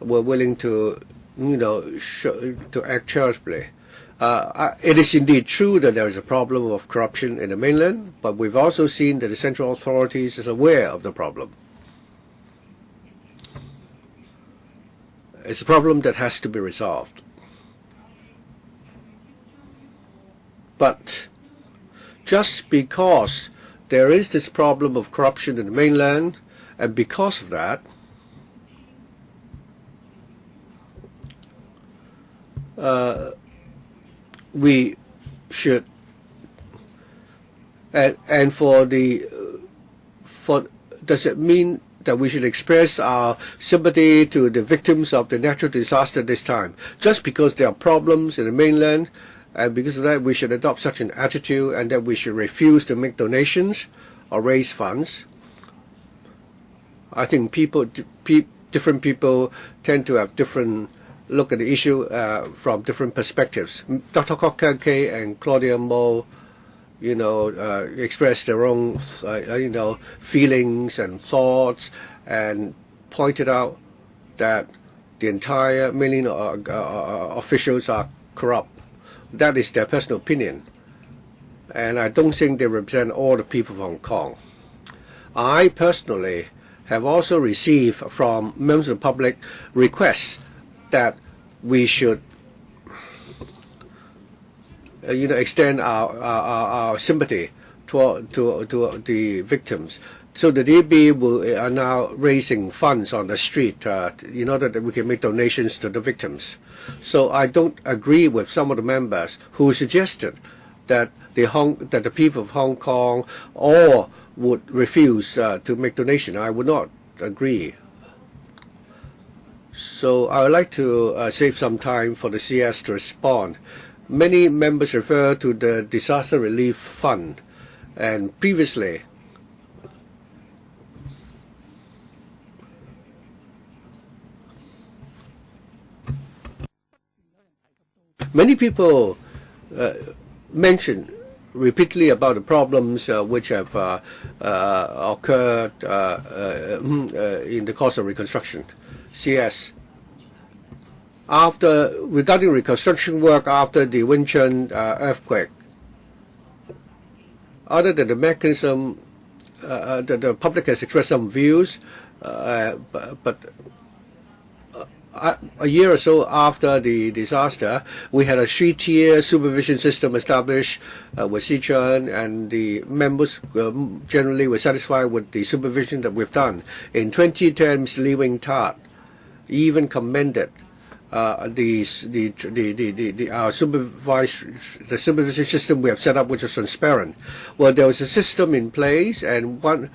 willing to, to act charitably. It is indeed true that there is a problem of corruption in the mainland, but we've also seen that the central authorities are aware of the problem. It's a problem that has to be resolved. But just because there is this problem of corruption in the mainland, and because of that, we should, does it mean that we should express our sympathy to the victims of the natural disaster this time. Just because there are problems in the mainland, and because of that we should adopt such an attitude, and that we should refuse to make donations or raise funds. I think different people tend to have different look at the issue from different perspectives. Dr. Kok-Keng and Claudia Mo, expressed their own, feelings and thoughts, and pointed out that the entire Mainland officials are corrupt. That is their personal opinion, and I don't think they represent all the people of Hong Kong. I personally have also received from members of the public requests that we should extend our sympathy to the victims. So the DB are now raising funds on the street in order that we can make donations to the victims. So I don't agree with some of the members who suggested that the people of Hong Kong all would refuse to make donation. I would not agree. So I would like to save some time for the CS to respond. Many members refer to the Disaster Relief Fund, and previously many people mention repeatedly about the problems which have occurred in the course of reconstruction. CS. Regarding reconstruction work after the Sichuan earthquake, other than the mechanism, the public has expressed some views, but a year or so after the disaster, we had a 3-tier supervision system established with Sichuan, and the members generally were satisfied with the supervision that we've done. In 2010, Mr. Lee Wing-Tat even commended our supervision system we have set up, which is transparent. Well, there was a system in place, and one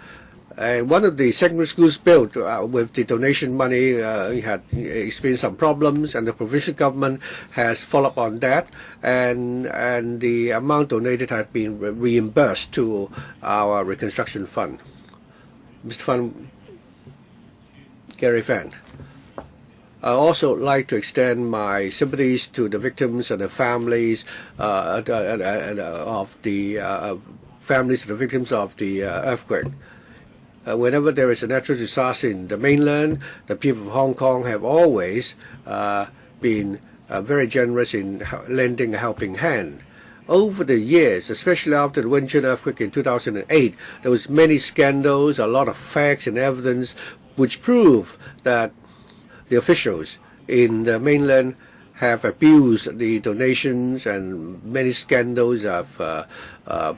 of the secondary schools built with the donation money had experienced some problems, and the provincial government has followed up on that, and the amount donated has been reimbursed to our reconstruction fund. Mr. Fan, Gary Fan. I also like to extend my sympathies to the victims and the families of the victims of the earthquake. Whenever there is a natural disaster in the mainland, the people of Hong Kong have always been very generous in lending a helping hand. Over the years, especially after the Sichuan earthquake in 2008, there was many scandals, a lot of facts and evidence which prove that the officials in the mainland have abused the donations, and many scandals have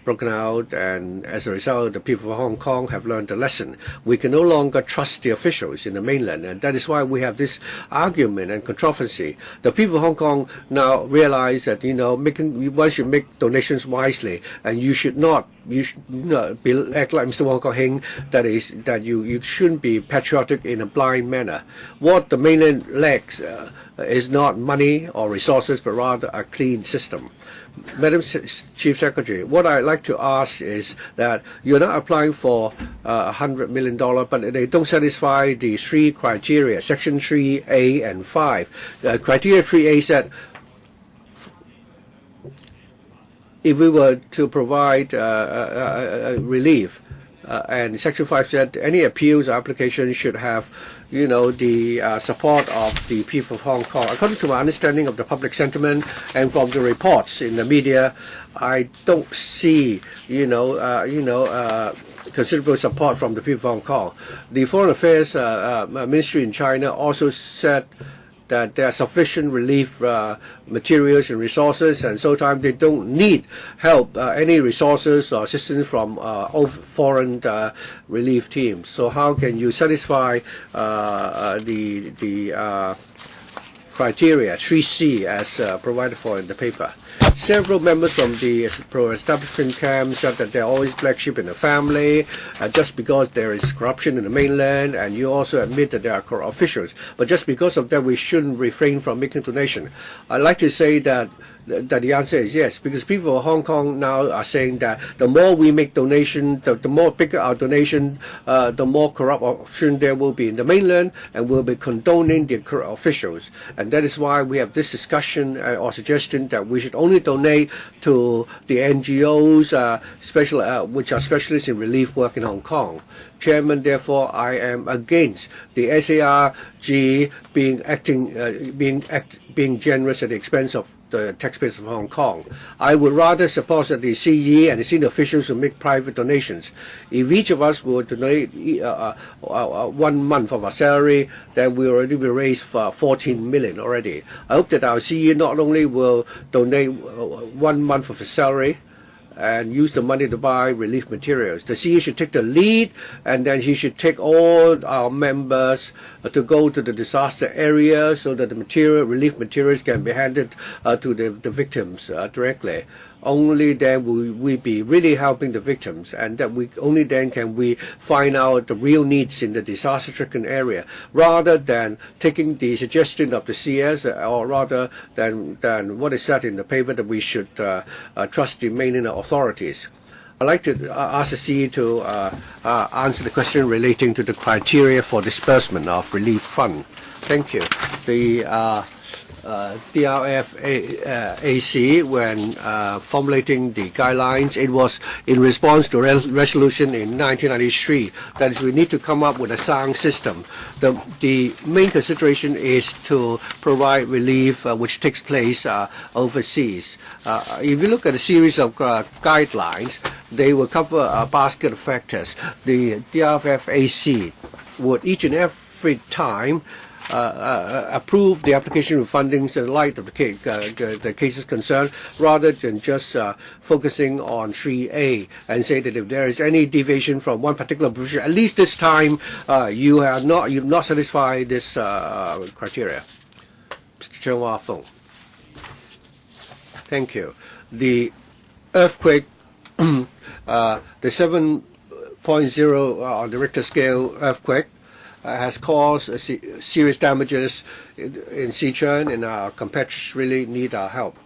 broken out, and as a result the people of Hong Kong have learned a lesson. We can no longer trust the officials in the mainland, and that is why we have this argument and controversy. The people of Hong Kong now realize that one should make donations wisely, and you should not act like Mr. Wong Kok-Heng, that you shouldn't be patriotic in a blind manner. What the mainland lacks is not money or resources, but rather a clean system. Madam Chief Secretary, what I'd like to ask is that you're not applying for $100 million, but they don't satisfy the 3 criteria, Section 3A and 5. Criteria 3A said if we were to provide relief, and Section 5 said any appeals or applications should have the support of the people of Hong Kong. According to my understanding of the public sentiment and from the reports in the media, I don't see considerable support from the people of Hong Kong. The Foreign Affairs Ministry in China also said that there are sufficient relief materials and resources, and sometimes they don't need help, any resources or assistance from foreign relief teams. So how can you satisfy the criteria, 3C, as provided for in the paper. Several members from the pro-establishment camp said that they're always black sheep in the family, just because there is corruption in the mainland, and you also admit that there are corrupt officials. But just because of that, we shouldn't refrain from making donation. I'd like to say that the answer is yes, because people of Hong Kong now are saying that the more we make donation, the more bigger our donation, the more corruption there will be in the mainland, and we'll be condoning the corrupt officials. And that is why we have this discussion or suggestion that we should only donate to the NGOs, which are specialists in relief work in Hong Kong. Chairman, therefore, I am against the SARG being generous at the expense of the taxpayers of Hong Kong. I would rather support that the CE and the senior officials will make private donations. If each of us would donate 1 month of our salary, then we already will raise 14 million already. I hope that our CE not only will donate 1 month of his salary and use the money to buy relief materials. The CE should take the lead, and then he should take all our members to go to the disaster area so that the relief materials can be handed to the victims directly. Only then will we be really helping the victims, and that only then can we find out the real needs in the disaster-stricken area, rather than taking the suggestion of the CS, or rather than what is said in the paper that we should trust the Mainland authorities. I'd like to ask the CE to answer the question relating to the criteria for disbursement of relief fund. Thank you. The DRFAC, when formulating the guidelines, it was in response to a resolution in 1993. That is, we need to come up with a sound system. The main consideration is to provide relief which takes place overseas. If you look at a series of guidelines, they will cover a basket of factors. The DRFAC would each and every time approve the application of fundings in light of the cases concerned, rather than just focusing on 3A and say that if there is any deviation from one particular provision, at least this time you've not satisfied this criteria. Mr. Chen Hua Feng. Thank you. The earthquake, the 7.0 on the Richter scale earthquake, has caused serious damages in Sichuan, and our compatriots really need our help.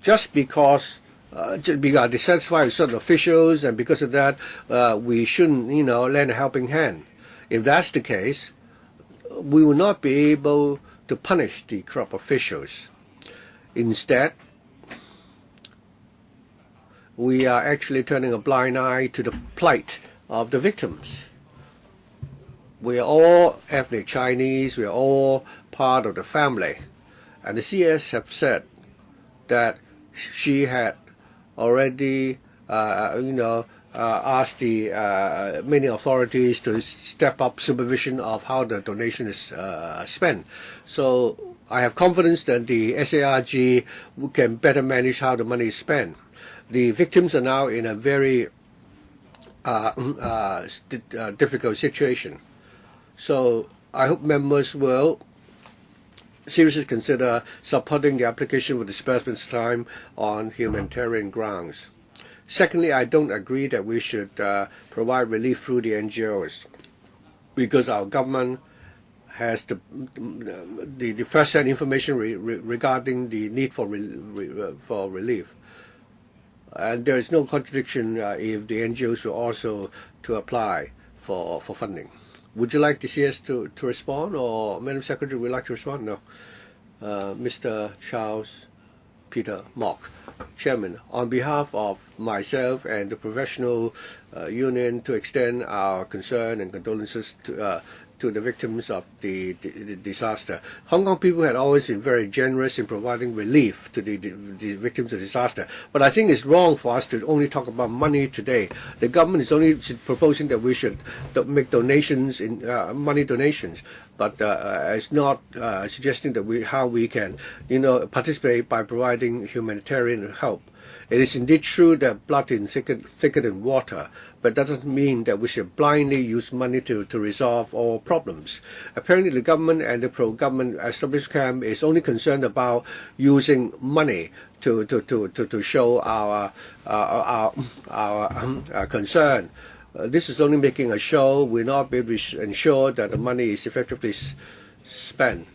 Just because we are dissatisfied with certain officials, and because of that, we shouldn't, lend a helping hand. If that's the case, we will not be able to punish the corrupt officials. Instead, we are actually turning a blind eye to the plight of the victims. We are all ethnic Chinese. We are all part of the family. And the CS have said that she had already, asked the many authorities to step up supervision of how the donation is spent. So I have confidence that the SARG can better manage how the money is spent. The victims are now in a very difficult situation. So I hope members will seriously consider supporting the application for disbursement time on humanitarian grounds. Secondly, I don't agree that we should provide relief through the NGOs, because our government has the first-hand information regarding the need for relief. And there is no contradiction if the NGOs will also to apply for funding. Would you like the CS to respond, or Madam Secretary would like to respond? No. Mr. Charles Peter Mock. Chairman, on behalf of myself and the professional union, to extend our concern and condolences to the victims of the disaster. Hong Kong people had always been very generous in providing relief to the victims of disaster. But I think it's wrong for us to only talk about money today. The government is only proposing that we should make donations, money donations. but it's not suggesting that how we can, participate by providing humanitarian help. It is indeed true that blood is thicker than water, but that doesn't mean that we should blindly use money to resolve all problems. Apparently, the government and the pro-government established camp is only concerned about using money to show our concern. This is only making a show. We're not able to ensure that the money is effectively spent.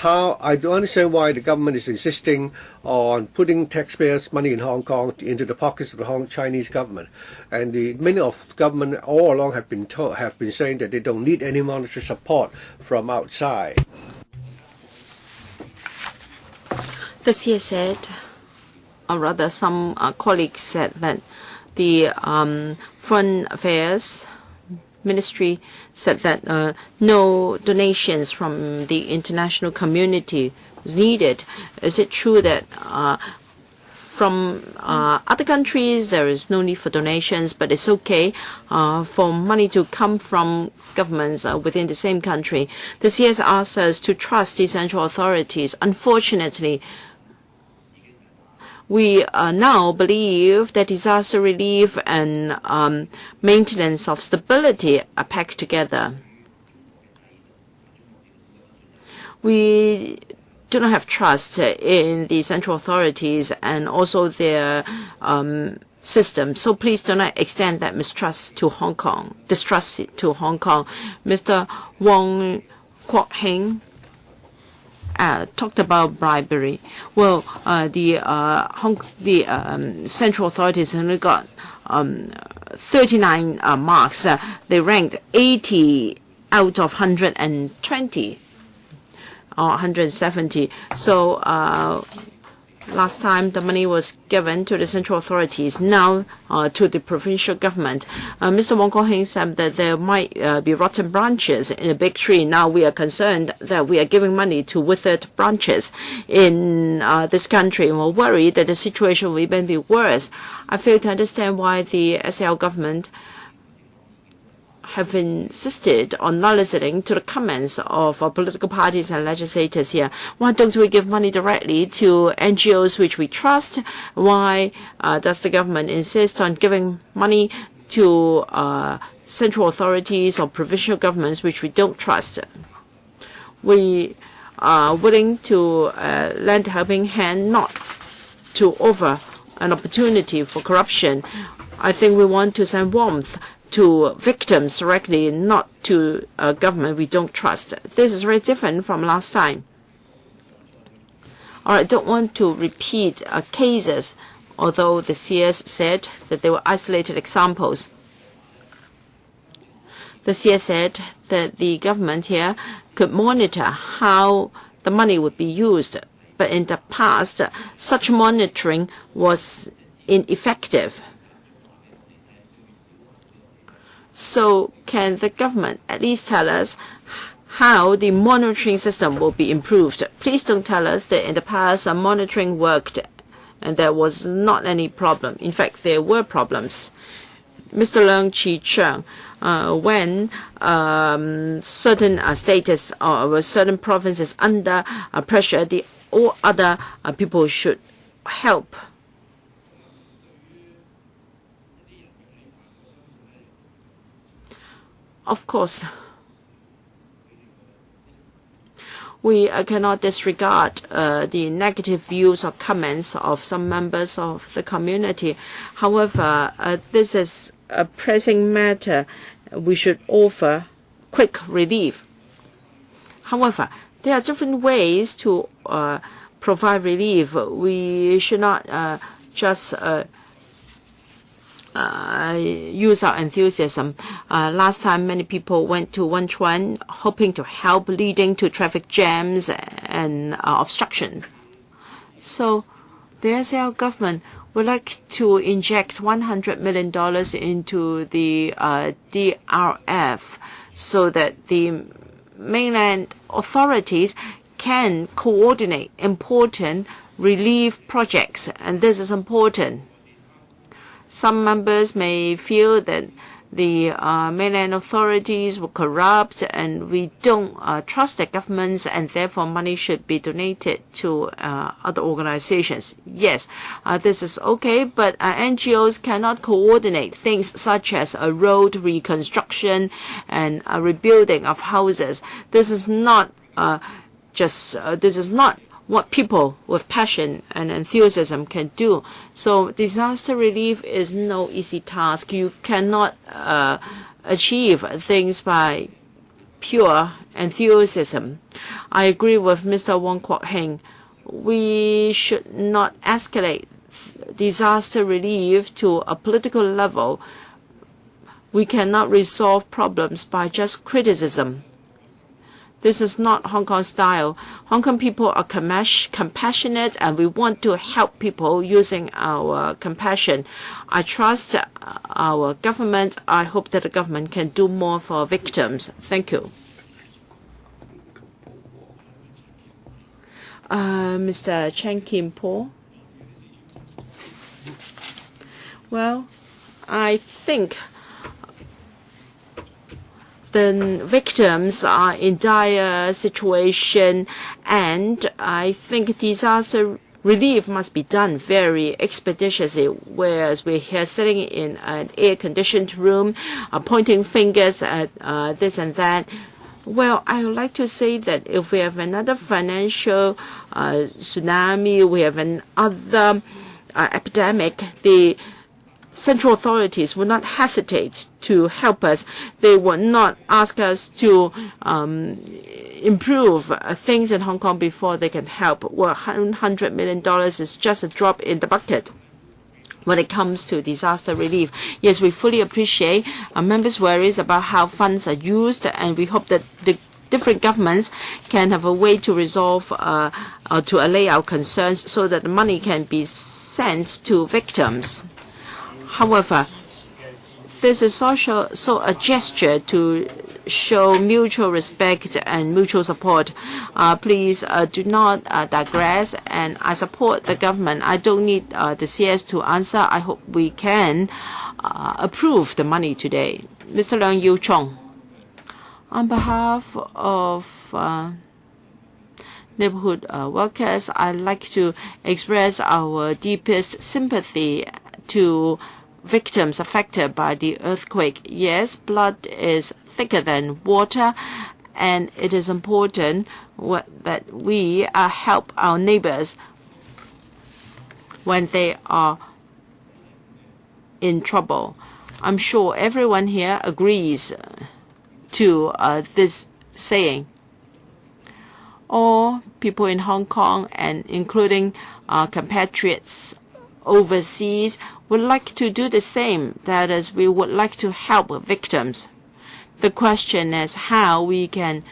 I don't understand why the government is insisting on putting taxpayers' money in Hong Kong into the pockets of the Chinese government, and many of the government all along have been saying that they don't need any monetary support from outside. The CS said, or rather, some colleagues said that the Foreign Affairs Ministry said that no donations from the international community was needed. Is it true that from other countries there is no need for donations, but it's okay for money to come from governments within the same country? The CS asked us to trust the central authorities. Unfortunately, we now believe that disaster relief and maintenance of stability are packed together. We do not have trust in the central authorities and also their system. So please do not extend that distrust to Hong Kong. Mr. Wong Kwok Heng talked about bribery. Well, the central authorities only got 39 marks. They ranked 80 out of 120 or 170. So last time the money was given to the central authorities, now to the provincial government. Mr. Wong Kwok Heng said that there might be rotten branches in a big tree. Now we are concerned that we are giving money to withered branches in this country, and we're worried that the situation will even be worse. I fail to understand why the SAR government have insisted on not listening to the comments of political parties and legislators here. Why don't we give money directly to NGOs which we trust? Why does the government insist on giving money to central authorities or provincial governments which we don't trust? We are willing to lend a helping hand, not to offer an opportunity for corruption. I think we want to send warmth to victims directly, not to a government we don't trust. This is very different from last time. I don't want to repeat cases, although the CS said that they were isolated examples. The CS said that the government here could monitor how the money would be used, but in the past, such monitoring was ineffective. So can the government at least tell us how the monitoring system will be improved? Please don't tell us that in the past monitoring worked and there was not any problem. In fact, there were problems. Mr. Leung Chi-chung, when certain states or certain provinces under pressure, all other people should help. Of course, we cannot disregard the negative views or comments of some members of the community. However, this is a pressing matter. We should offer quick relief. However, there are different ways to provide relief. We should not just use our enthusiasm. Last time, many people went to Wenchuan hoping to help, leading to traffic jams and obstruction. So the SAR government would like to inject $100 million into the DRF so that the mainland authorities can coordinate important relief projects, and this is important. Some members may feel that the mainland authorities were corrupt, and we don't trust the governments, and therefore money should be donated to other organizations. Yes, this is okay, but NGOs cannot coordinate things such as a road reconstruction and a rebuilding of houses. This is not this is not what people with passion and enthusiasm can do. So disaster relief is no easy task. You cannot achieve things by pure enthusiasm. I agree with Mr. Wong Kwok Heng. We should not escalate disaster relief to a political level. We cannot resolve problems by just criticism. This is not Hong Kong style. Hong Kong people are compassionate, and we want to help people using our compassion. I trust our government. I hope that the government can do more for victims. Thank you. Mr. Chen Kim Po. Well, I think the victims are in dire situation, and I think disaster relief must be done very expeditiously, whereas we're here sitting in an air-conditioned room, pointing fingers at this and that. Well, I would like to say that if we have another financial tsunami, we have another epidemic, the central authorities will not hesitate to help us. They will not ask us to improve things in Hong Kong before they can help. Well, $100 million is just a drop in the bucket when it comes to disaster relief. Yes, we fully appreciate our members' worries about how funds are used, and we hope that the different governments can have a way to resolve or to allay our concerns so that the money can be sent to victims. However, this is also a gesture to show mutual respect and mutual support. Please do not digress, and I support the government. I don't need the CS to answer. I hope we can approve the money today. Mr. Leung Yiu Chong, on behalf of neighborhood workers, I'd like to express our deepest sympathy to victims affected by the earthquake. Yes, blood is thicker than water, and it is important that we help our neighbors when they are in trouble. I'm sure everyone here agrees to this saying. All people in Hong Kong, and including compatriots overseas, would like to do the same. That is, we would like to help victims. The question is how we can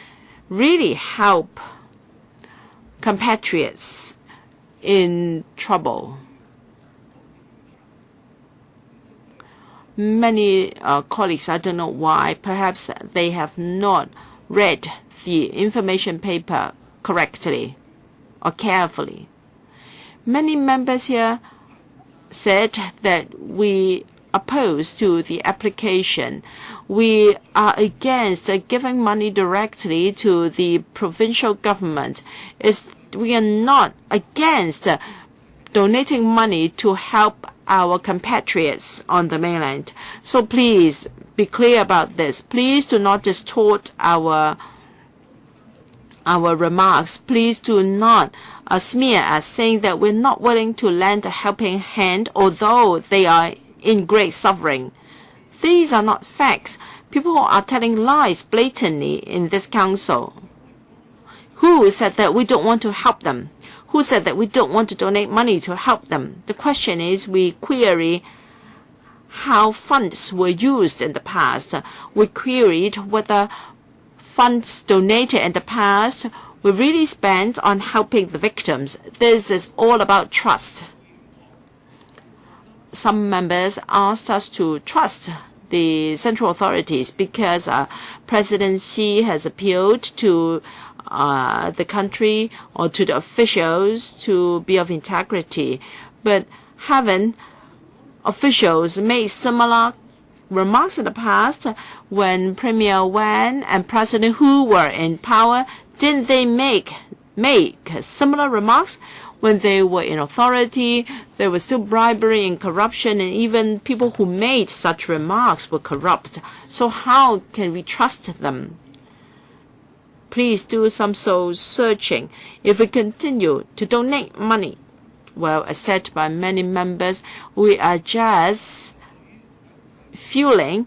really help compatriots in trouble. Many colleagues, I don't know why, perhaps they have not read the information paper correctly or carefully. Many members here said that we oppose to the application. We are against giving money directly to the provincial government. We are not against donating money to help our compatriots on the mainland. So please be clear about this. Please do not distort our remarks. Please do not smear us, saying that we're not willing to lend a helping hand, although they are in great suffering. These are not facts. People are telling lies blatantly in this council. Who said that we don't want to help them? Who said that we don't want to donate money to help them? The question is, we query how funds were used in the past. We queried whether funds donated in the past were really spent on helping the victims. This is all about trust. Some members asked us to trust the central authorities because President Xi has appealed to the country or to the officials to be of integrity. But haven't officials made similar remarks in the past when Premier Wen and President Hu were in power? Didn't they make similar remarks? When they were in authority, there was still bribery and corruption, and even people who made such remarks were corrupt. So how can we trust them? Please do some soul searching. If we continue to donate money, well, as said by many members, we are just fueling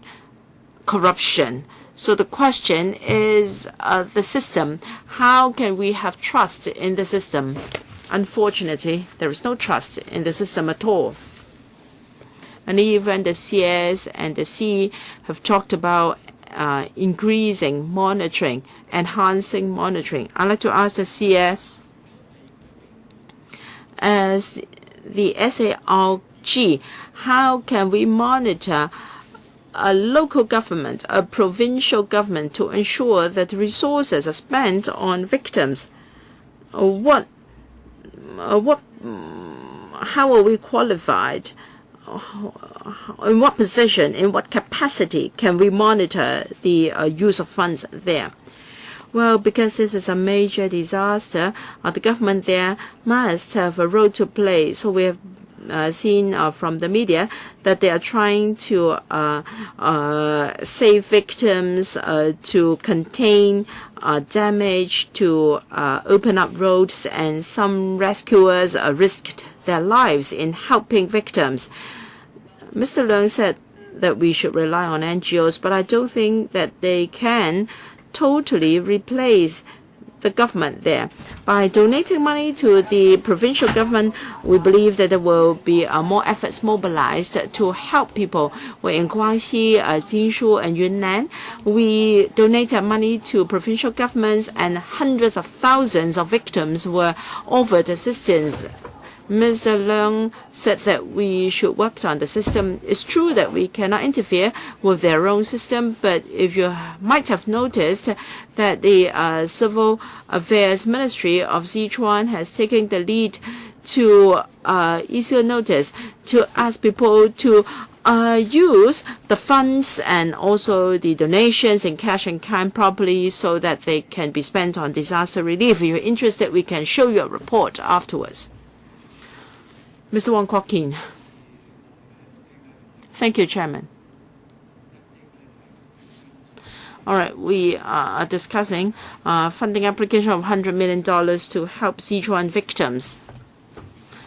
corruption. So the question is the system. How can we have trust in the system? Unfortunately, there is no trust in the system at all. And even the CS and the C have talked about increasing monitoring, enhancing monitoring. I'd like to ask the CS, as the SARG, how can we monitor a local government, a provincial government, to ensure that resources are spent on victims? How are we qualified? In what position, in what capacity can we monitor the use of funds there? Well, because this is a major disaster, the government there must have a role to play. So we have seen from the media that they are trying to save victims, to contain damage, to open up roads, and some rescuers risked their lives in helping victims. Mr. Leung said that we should rely on NGOs, but I don't think that they can totally replace the government there. By donating money to the provincial government, we believe that there will be more efforts mobilized to help people. We're in Guangxi, Jinshu, and Yunnan. We donated money to provincial governments, and hundreds of thousands of victims were offered assistance. Mr. Leung said that we should work on the system. It's true that we cannot interfere with their own system, but if you might have noticed that the Civil Affairs Ministry of Sichuan has taken the lead to issue a notice to ask people to use the funds and also the donations in cash and kind properly so that they can be spent on disaster relief. If you're interested, we can show you a report afterwards. Mr. Wong Kwok Kin. Thank you, Chairman. All right, we are discussing funding application of $100 million to help Sichuan victims.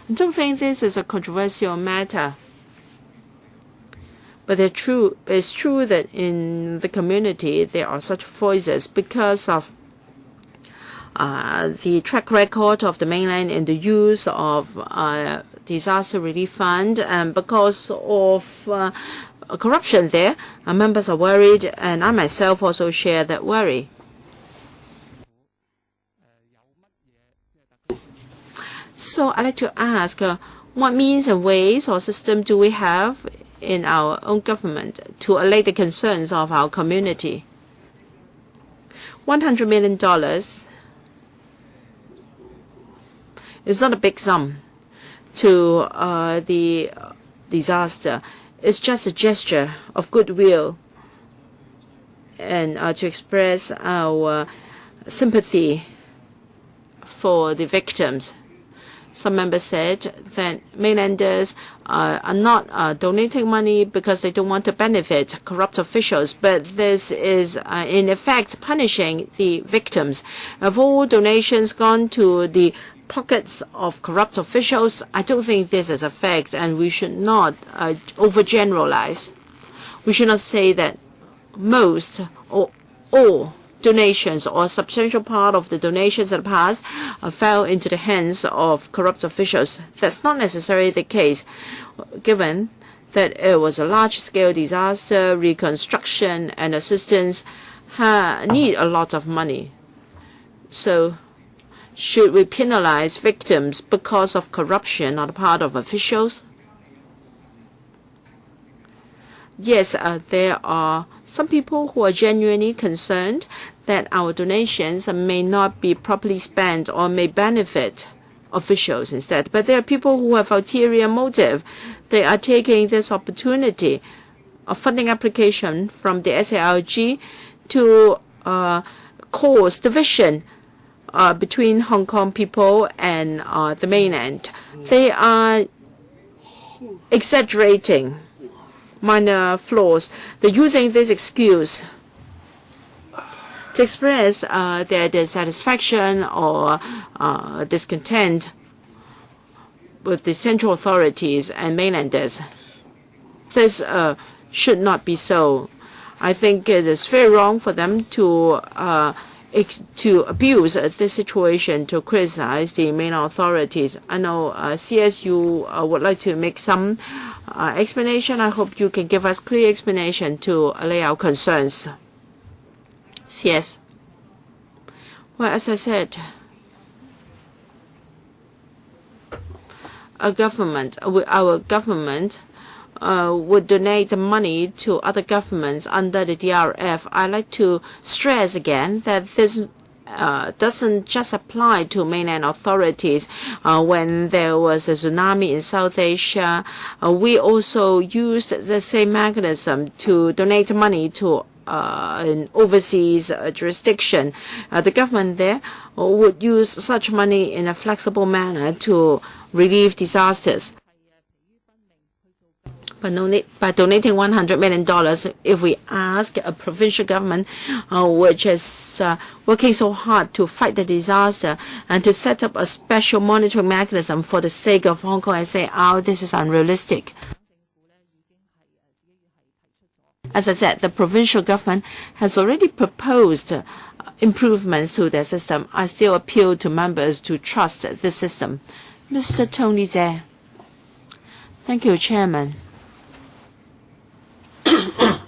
I don't think this is a controversial matter. But it's true that in the community there are such voices because of the track record of the mainland in the use of disaster relief fund, and because of corruption there, members are worried, and I myself also share that worry. So I'd like to ask, what means and ways or system do we have in our own government to allay the concerns of our community? $100 million is not a big sum to the disaster. It's just a gesture of goodwill and to express our sympathy for the victims. Some members said that mainlanders are not donating money because they don't want to benefit corrupt officials, but this is in effect punishing the victims. Have all donations gone to the pockets of corrupt officials? I don't think this is a fact, and we should not overgeneralize. We should not say that most or all donations or a substantial part of the donations in the past fell into the hands of corrupt officials. That's not necessarily the case, given that it was a large-scale disaster. Reconstruction and assistance need a lot of money. So should we penalize victims because of corruption on the part of officials? Yes, there are some people who are genuinely concerned that our donations may not be properly spent or may benefit officials instead. But there are people who have ulterior motive. They are taking this opportunity a funding application from the SARG to cause division between Hong Kong people and the mainland. They are exaggerating minor flaws. They're using this excuse to express their dissatisfaction or discontent with the central authorities and mainlanders. This should not be so. I think it is very wrong for them to abuse this situation to criticize the mainland authorities. I know CSU would like to make some explanation. I hope you can give us clear explanation to allay our concerns. CS. Well, as I said, our government would donate money to other governments under the DRF. I'd like to stress again that this doesn't just apply to mainland authorities. When there was a tsunami in South Asia, we also used the same mechanism to donate money to an overseas jurisdiction. The government there would use such money in a flexible manner to relieve disasters. By donating $100 million, if we ask a provincial government which is working so hard to fight the disaster and to set up a special monitoring mechanism for the sake of Hong Kong and say, oh, this is unrealistic. As I said, the provincial government has already proposed improvements to their system. I still appeal to members to trust this system. Mr. Tony Zhe. Thank you, Chairman.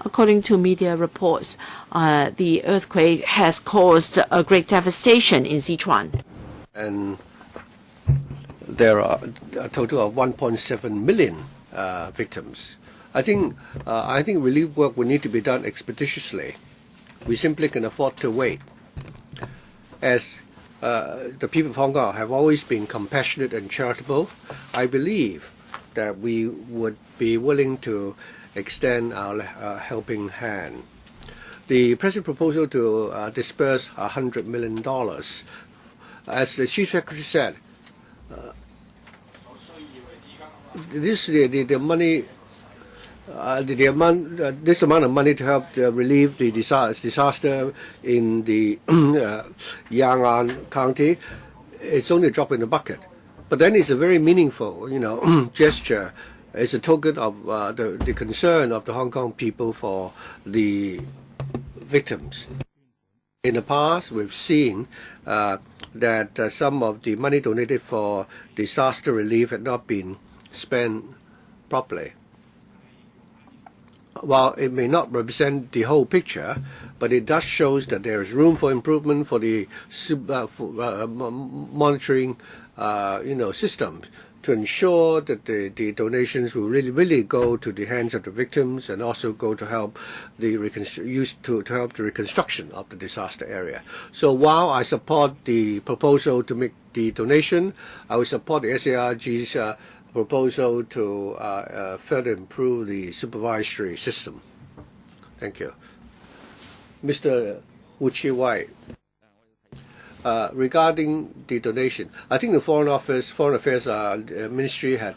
According to media reports, the earthquake has caused a great devastation in Sichuan. And there are a total of 1.7 million victims. I think relief work will need to be done expeditiously. We simply can afford to wait. As the people of Hong Kong have always been compassionate and charitable, I believe that we would be willing to extend our helping hand. The President's proposal to disperse $100 million, as the Chief Secretary said, this amount of money to help relieve the disaster in the Yan'an County, it's only a drop in the bucket. But then it's a very meaningful, gesture. It's a token of the concern of the Hong Kong people for the victims. In the past, we've seen that some of the money donated for disaster relief had not been spent properly. While it may not represent the whole picture, but it does show that there is room for improvement for the monitoring, system to ensure that the donations will really go to the hands of the victims and also go to help the help the reconstruction of the disaster area. So while I support the proposal to make the donation, I will support the SARG's proposal to further improve the supervisory system. Thank you. Mr. Wu-Chi Wai. Regarding the donation, I think the Foreign Affairs Ministry had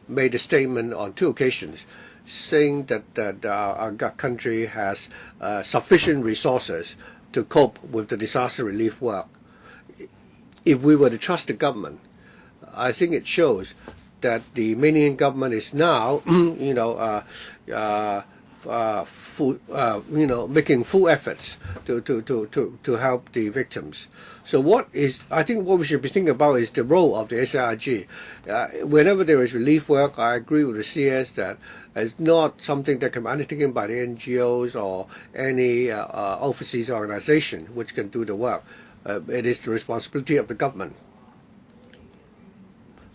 made a statement on 2 occasions saying that our country has sufficient resources to cope with the disaster relief work. If we were to trust the government, I think it shows that the Mainland government is now, making full efforts to help the victims. So I think what we should be thinking about is the role of the SRG. Whenever there is relief work, I agree with the CS that it's not something that can be undertaken by the NGOs or any overseas organization which can do the work. It is the responsibility of the government.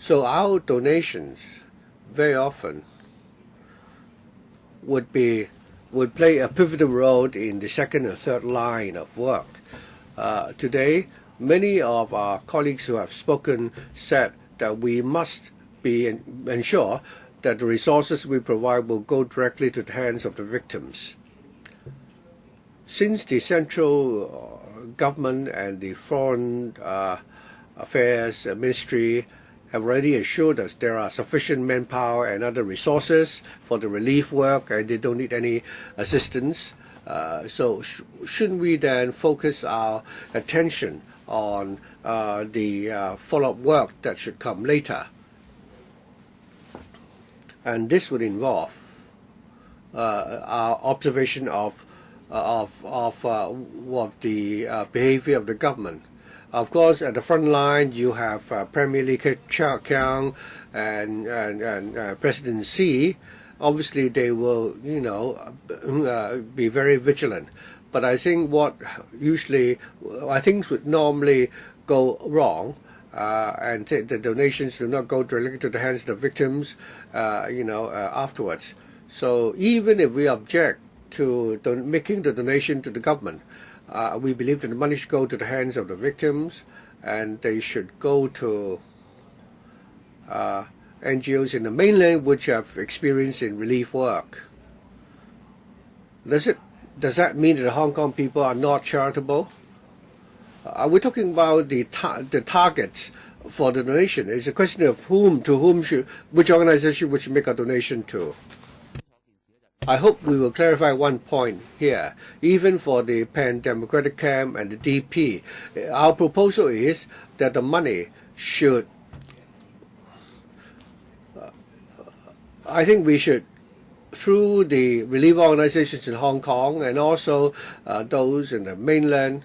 So our donations very often would play a pivotal role in the second or third line of work. Today, many of our colleagues who have spoken said that we must ensure that the resources we provide will go directly to the hands of the victims. Since the central government and the Foreign Affairs Ministry have already assured us there are sufficient manpower and other resources for the relief work and they don't need any assistance, so shouldn't we then focus our attention on the follow-up work that should come later? And this would involve our observation of the behavior of the government. Of course, at the front line, you have Premier Li Keqiang and President Xi. Obviously, they will, be very vigilant. But I think things would normally go wrong, and the donations do not go directly to the hands of the victims, afterwards. So even if we object to making the donation to the government, we believe that the money should go to the hands of the victims, and they should go to NGOs in the mainland which have experience in relief work. Does that mean that the Hong Kong people are not charitable? We're talking about the targets for the donation. It's a question of which organization we should make a donation to. I hope we will clarify one point here. Even for the Pan-Democratic Camp and the DP, our proposal is that the money should, I think we should, through the relief organizations in Hong Kong and also those in the mainland,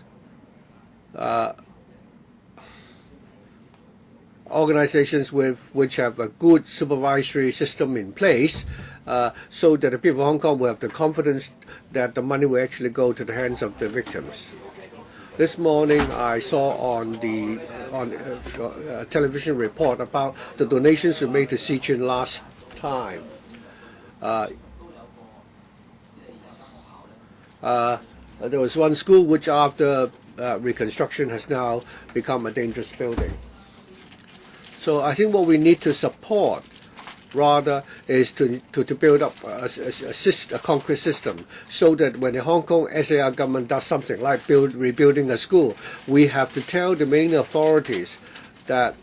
organizations which have a good supervisory system in place, so that the people of Hong Kong will have the confidence that the money will actually go to the hands of the victims. This morning I saw on a television report about the donations we made to Sichuan last time. There was one school which after reconstruction has now become a dangerous building. So I think what we need to support rather is to build up a concrete system, so that when the Hong Kong SAR government does something like rebuilding a school, we have to tell the main authorities that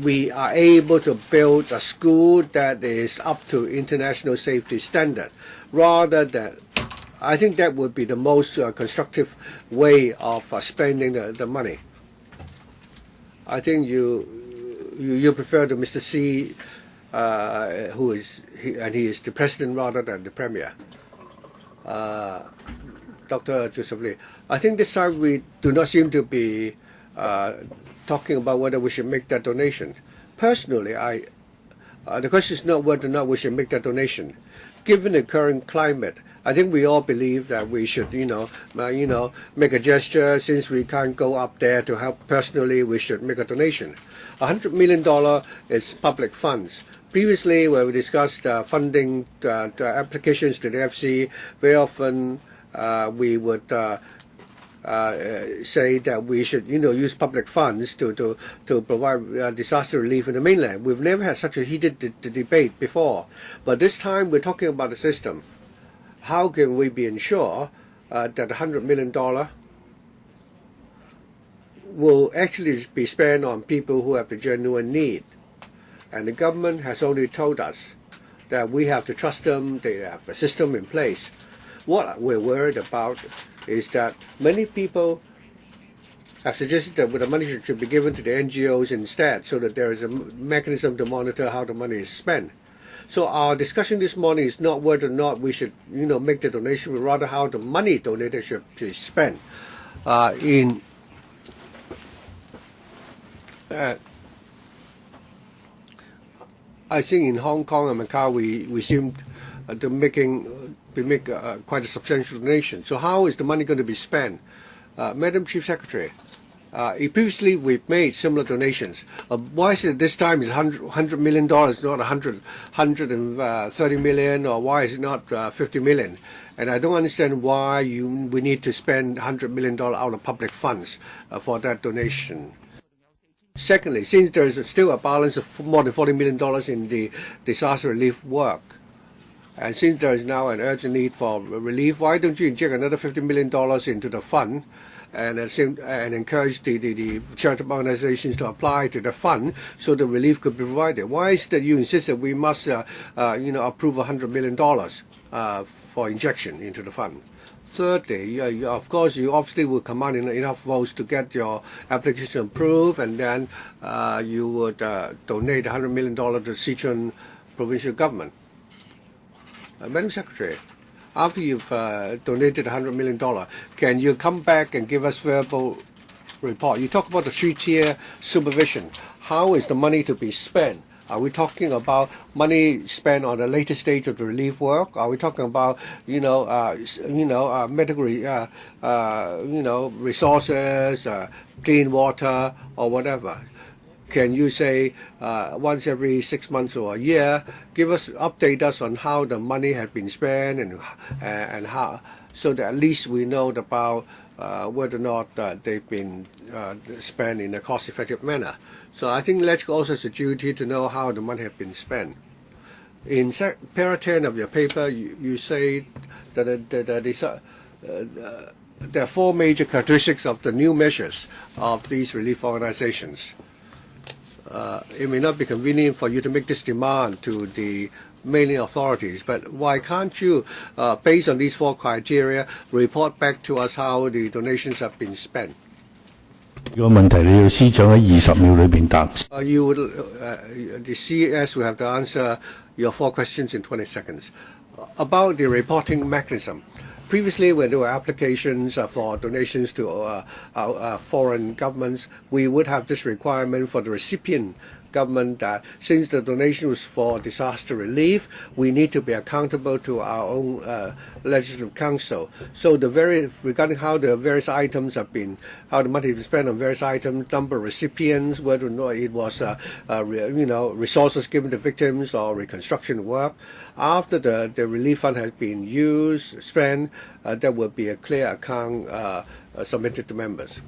we are able to build a school that is up to international safety standard. Rather than, I think that would be the most constructive way of spending the money. I think you prefer to Mr. Xi, he is the president rather than the premier. Dr. Joseph Lee, I think this time we do not seem to be talking about whether we should make that donation. Personally, the question is not whether or not we should make that donation. Given the current climate, I think we all believe that we should, make a gesture. Since we can't go up there to help personally, we should make a donation. $100 million is public funds. Previously, when we discussed funding applications to the FC, very often we would say that we should, use public funds to provide disaster relief in the mainland. We've never had such a heated debate before, but this time we're talking about a system. How can we be ensured that $100 million will actually be spent on people who have the genuine need? And the government has only told us that we have to trust them, they have a system in place. What we're worried about is that many people have suggested that the money should be given to the NGOs instead, so that there is a mechanism to monitor how the money is spent. So our discussion this morning is not whether or not we should, make the donation, but rather how the money donated should be spent. I think in Hong Kong and Macau we seem to make quite a substantial donation. So how is the money going to be spent? Madam Chief Secretary, previously we've made similar donations. Why is it this time is $100 million, not $130 million, or why is it not $50 million? And I don't understand why we need to spend $100 million out of public funds for that donation. Secondly, since there is still a balance of more than $40 million in the disaster relief work, and since there is now an urgent need for relief, why don't you inject another $50 million into the fund and encourage the charitable organizations to apply to the fund so the relief could be provided? Why is it that you insist that we must approve $100 million for injection into the fund? Thirdly, of course, you obviously will command enough votes to get your application approved, and then you would donate $100 million to the Sichuan provincial government. Madam Secretary, after you've donated $100 million, can you come back and give us verbal report? You talk about the three-tier supervision. How is the money to be spent? Are we talking about money spent on the later stage of the relief work? Are we talking about, medical, resources, clean water, or whatever? Can you say once every 6 months or a year, update us on how the money has been spent and how, so that at least we know about whether or not they've been spent in a cost-effective manner. So I think LegCo also has a duty to know how the money has been spent. In para 10 of your paper, you say that there are 4 major characteristics of the new measures of these relief organizations. It may not be convenient for you to make this demand to the Mainland authorities, but why can't you, based on these 4 criteria, report back to us how the donations have been spent? 個問題你要司長喺20秒裏邊答。The CES will have to answer your 4 questions in 20 seconds. About the reporting mechanism. Previously, when there were applications for donations to foreign governments, we would have this requirement for the recipient government that since the donation was for disaster relief, we need to be accountable to our own legislative council. So regarding how the various items have been, how the money has been spent on various items, number of recipients, whether or not it was resources given to victims or reconstruction work, after the relief fund has been spent, there will be a clear account submitted to members.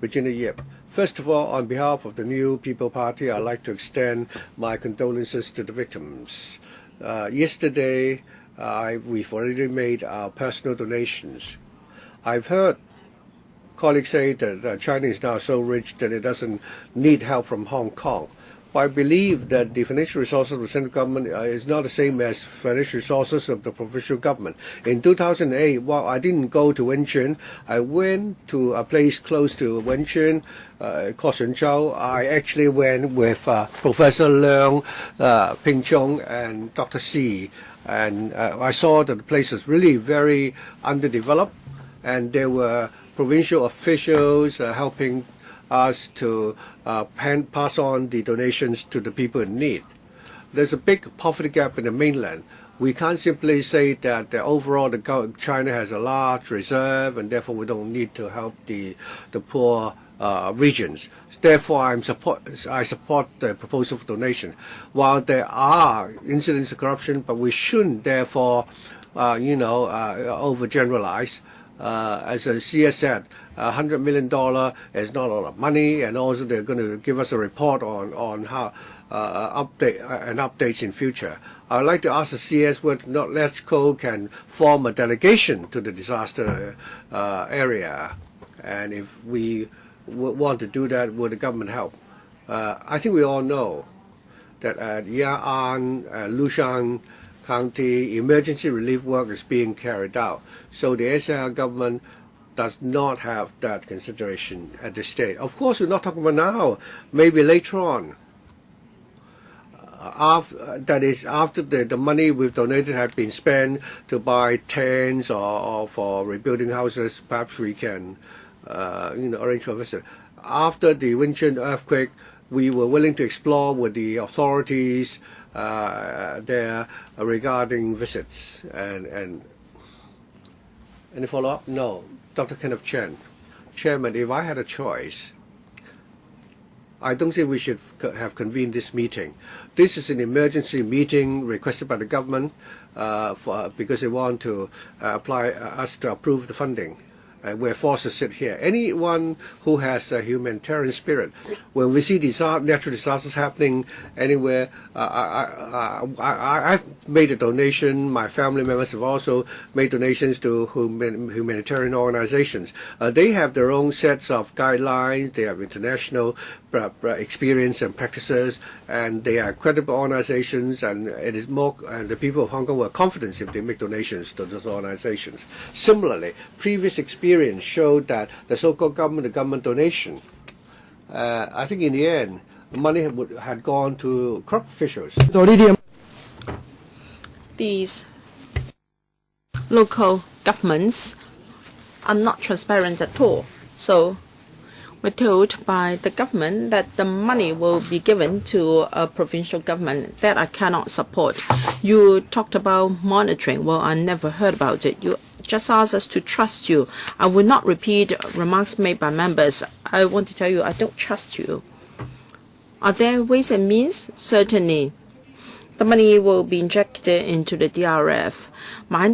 Virginia Yip. First of all, on behalf of the New People Party, I'd like to extend my condolences to the victims. Yesterday, we've already made our personal donations. I've heard colleagues say that China is now so rich that it doesn't need help from Hong Kong. But I believe that the financial resources of the central government is not the same as financial resources of the provincial government. In 2008, while I didn't go to Wenchun, I went to a place close to Wenchun, called Shenzhou. I actually went with Professor Leung, Ping Chung, and Dr. Xi, and I saw that the place is really very underdeveloped, and there were provincial officials helping us to pass on the donations to the people in need. There's a big poverty gap in the mainland. We can't simply say that overall China has a large reserve and therefore we don't need to help the poor regions. Therefore, I support the proposal for donation. While there are incidents of corruption, but we shouldn't therefore, overgeneralize. As the CS said, $100 million is not a lot of money, and also they're going to give us a report on how updates in future. I'd like to ask the CS whether not LegCo can form a delegation to the disaster area, and if we want to do that, would the government help? I think we all know that at Ya'an, Lushan County, emergency relief work is being carried out. So the SAR government does not have that consideration at this stage. Of course, we're not talking about now, maybe later on. That is, after the money we've donated has been spent to buy tents or for rebuilding houses, perhaps we can arrange for a visit. After the Wenchun earthquake, we were willing to explore with the authorities there regarding visits. And any follow-up? No. Dr. Kenneth Chen. Chairman, if I had a choice, I don't think we should have convened this meeting. This is an emergency meeting requested by the government because they want to apply us to approve the funding. we're forced to sit here. Anyone who has a humanitarian spirit, when we see natural disasters happening anywhere, I've made a donation. My family members have also made donations to humanitarian organizations. They have their own sets of guidelines. They have international experience and practices, and they are credible organizations, and it is more, and the people of Hong Kong will have confidence if they make donations to those organizations. Similarly, previous experience showed that the so-called government donation, I think in the end, the money had gone to corrupt officials. These local governments are not transparent at all. So we're told by the government that the money will be given to a provincial government. That I cannot support. You talked about monitoring. Well, I never heard about it. You just asked us to trust you. I will not repeat remarks made by members. I want to tell you I don't trust you. Are there ways and means? Certainly. The money will be injected into the DRF. I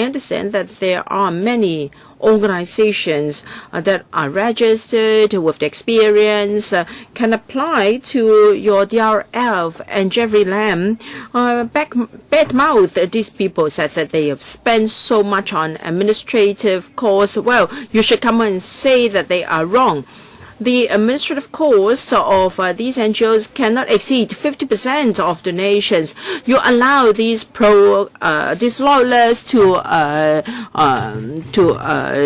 understand that there are many organizations that are registered with the experience, can apply to your DRF, and Jeffrey Lam bad-mouthed these people, said that they have spent so much on administrative costs. Well, you should come and say that they are wrong. The administrative costs of these NGOs cannot exceed 50% of donations. You allow these loyalists to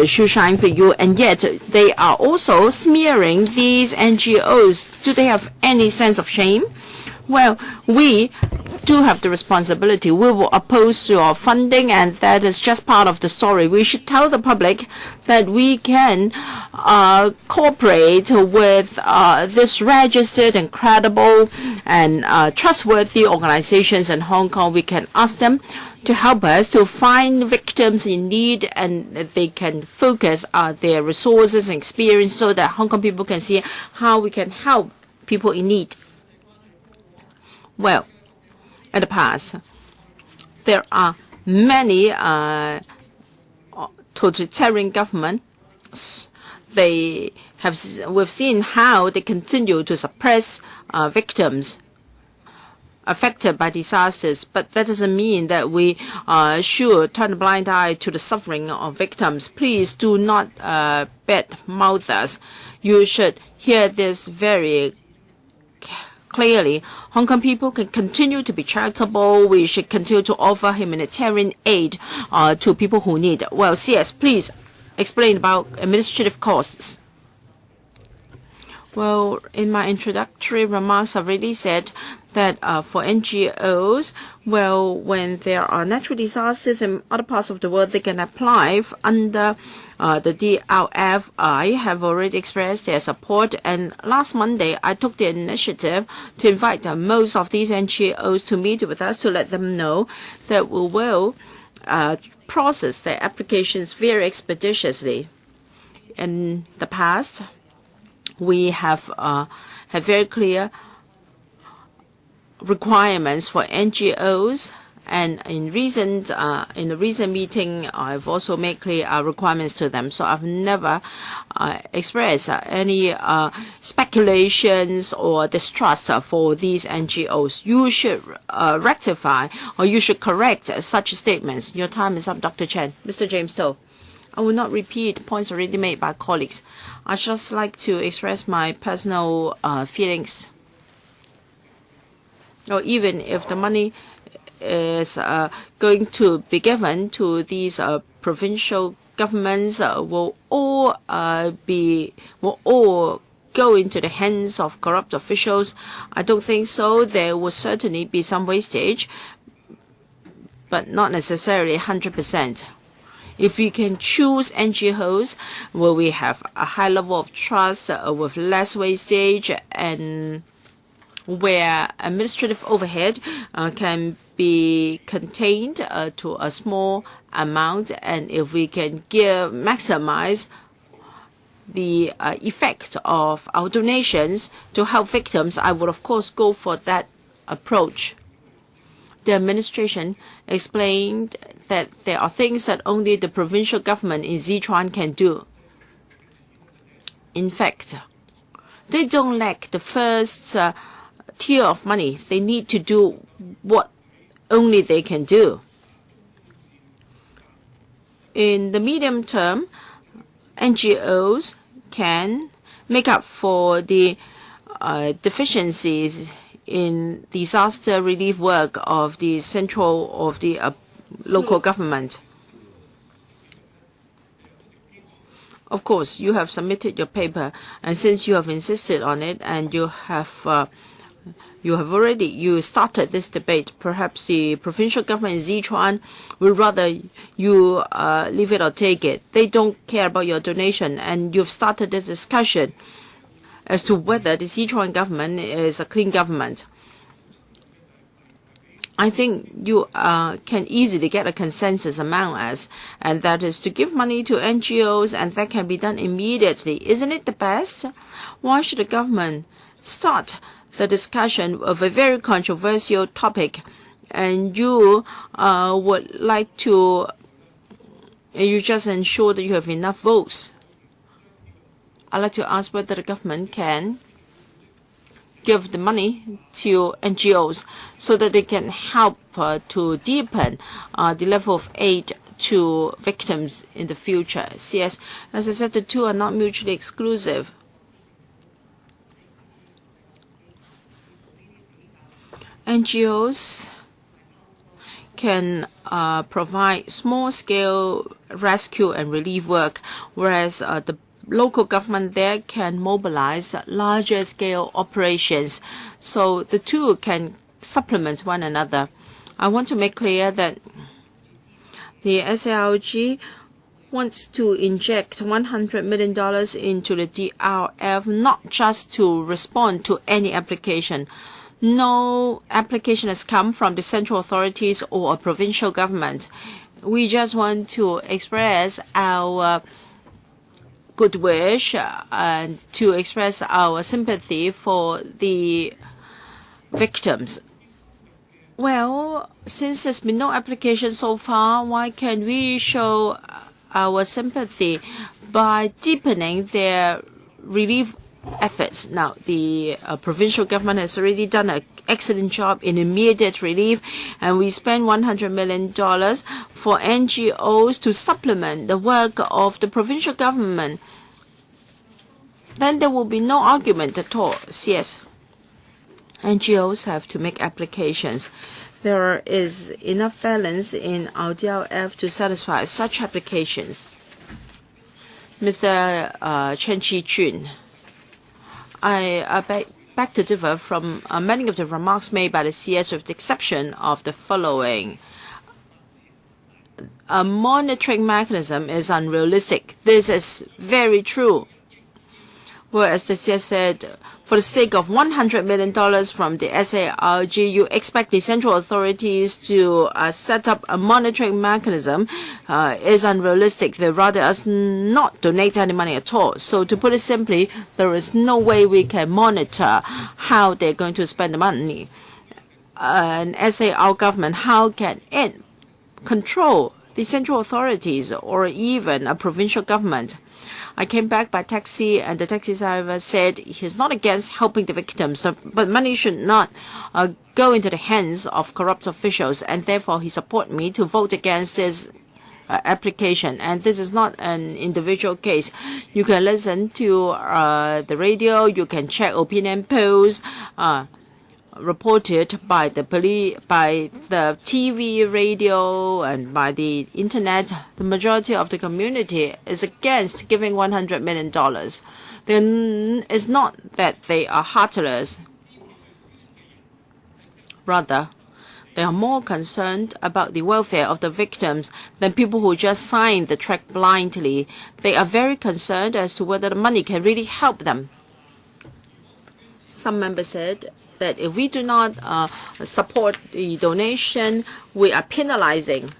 shoe shine for you, and yet they are also smearing these NGOs. Do they have any sense of shame? Well, we do have the responsibility. We will oppose your funding, and that is just part of the story. We should tell the public that we can cooperate with this registered and credible and trustworthy organizations in Hong Kong. We can ask them to help us to find victims in need, and they can focus their resources and experience so that Hong Kong people can see how we can help people in need. Well, in the past, there are many totalitarian governments. We've seen how they continue to suppress victims affected by disasters, but that doesn't mean that we should turn a blind eye to the suffering of victims. Please do not bad-mouth us. You should hear this very clearly. Hong Kong people can continue to be charitable. We should continue to offer humanitarian aid to people who need. Well, CS, please explain about administrative costs. Well, in my introductory remarks, I've already said that for NGOs, well, when there are natural disasters in other parts of the world, they can apply under the DRF. I have already expressed their support, and last Monday I took the initiative to invite most of these NGOs to meet with us to let them know that we will process their applications very expeditiously. In the past, we have had very clear requirements for NGOs, and in the recent meeting, I've also made clear requirements to them. So I've never expressed any speculations or distrust for these NGOs. You should rectify, or you should correct such statements. Your time is up, Dr. Chen. Mr. James To. I will not repeat points already made by colleagues. I just like to express my personal feelings. Or even if the money is going to be given to these provincial governments, will all go into the hands of corrupt officials? I don't think so. There will certainly be some wastage, but not necessarily 100%. If we can choose NGOs where we have a high level of trust with less wastage, and where administrative overhead can be contained to a small amount, and if we can maximize the effect of our donations to help victims, I would of course go for that approach. the administration explained that there are things that only the provincial government in Sichuan can do. In fact, they don't lack the first tier of money. They need to do what only they can do. In the medium term, NGOs can make up for the deficiencies in disaster relief work of the local government. Of course, you have submitted your paper, and since you have insisted on it, and you started this debate, perhaps the provincial government in Sichuan would rather you leave it or take it. They don't care about your donation, and you've started this discussion as to whether the Sichuan government is a clean government. I think you can easily get a consensus among us, and that is to give money to NGOs, and that can be done immediately. Isn't it the best? Why should the government start the discussion of a very controversial topic, and you would like to, you just ensure that you have enough votes? I'd like to ask whether the government can give the money to NGOs so that they can help to deepen the level of aid to victims in the future. CS, as I said, the two are not mutually exclusive. NGOs can provide small-scale rescue and relief work, whereas the local government there can mobilize larger-scale operations. So the two can supplement one another. I want to make clear that the SALG wants to inject $100 million into the DRF, not just to respond to any application. No application has come from the central authorities or a provincial government. We just want to express our good wish and to express our sympathy for the victims. Well, since there's been no application so far, why can't we show our sympathy by deepening their relief efforts? Now, the provincial government has already done an excellent job in immediate relief, and we spend $100 million for NGOs to supplement the work of the provincial government. Then there will be no argument at all. Yes, NGOs have to make applications. There is enough balance in our DLF to satisfy such applications. Mr. Chen Chi-chun, I beg to differ from many of the remarks made by the CS, with the exception of the following. A monitoring mechanism is unrealistic. This is very true. Whereas the CS said, for the sake of $100 million from the SARG, you expect the central authorities to set up a monitoring mechanism is unrealistic. They rather us not donate any money at all. So to put it simply, there is no way we can monitor how they're going to spend the money. An SAR government, how can it control the central authorities or even a provincial government? I came back by taxi, and the taxi driver said he's not against helping the victims, but money should not go into the hands of corrupt officials, and therefore he supported me to vote against this application. And this is not an individual case. You can listen to the radio, you can check opinion polls reported by the police, by the TV, radio, and by the internet. The majority of the community is against giving $100 million. Then it's not that they are heartless. Rather, they are more concerned about the welfare of the victims than people who just sign the check blindly. They are very concerned as to whether the money can really help them. Some members said that if we do not support the donation, we are penalizing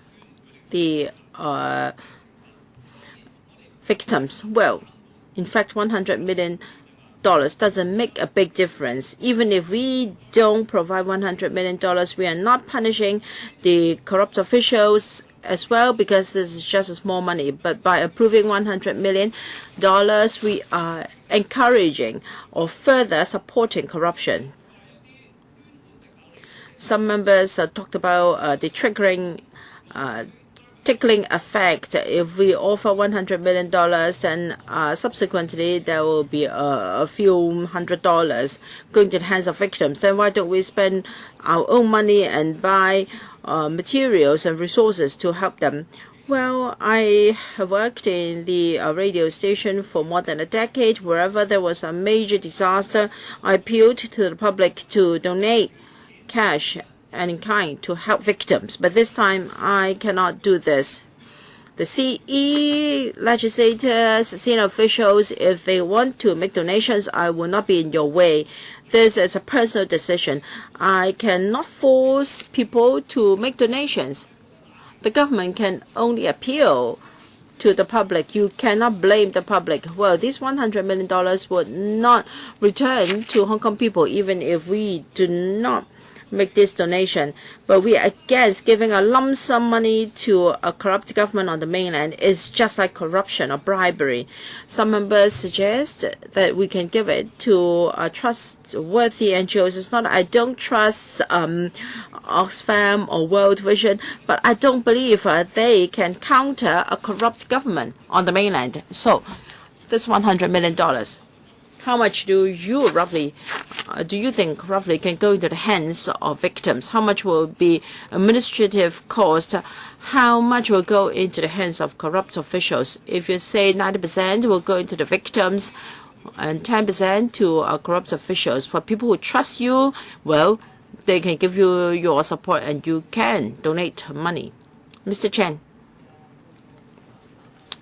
the victims. Well, in fact, $100 million doesn't make a big difference. Even if we don't provide $100 million, we are not punishing the corrupt officials as well, because this is just a small money. But by approving $100 million, we are encouraging or further supporting corruption. Some members talked about the tickling effect. If we offer $100 million, then subsequently there will be a few $100 going to the hands of victims. Then why don't we spend our own money and buy materials and resources to help them? Well, I have worked in the radio station for more than a decade. Wherever there was a major disaster, I appealed to the public to donate cash and in kind to help victims. But this time, I cannot do this. The CE legislators, senior officials, if they want to make donations, I will not be in your way. This is a personal decision. I cannot force people to make donations. The government can only appeal to the public. You cannot blame the public. Well, these $100 million would not return to Hong Kong people even if we do not make this donation. But we are against giving a lump sum money to a corrupt government on the mainland. It's just like corruption or bribery. Some members suggest that we can give it to trustworthy NGOs. It's not I don't trust Oxfam or World Vision, but I don't believe they can counter a corrupt government on the mainland. So this $100 million, how much do you think roughly can go into the hands of victims? How much will be administrative cost? How much will go into the hands of corrupt officials? If you say 90% will go into the victims and 10% to corrupt officials, for people who trust you, well, they can give you your support and you can donate money. Mr. Chen,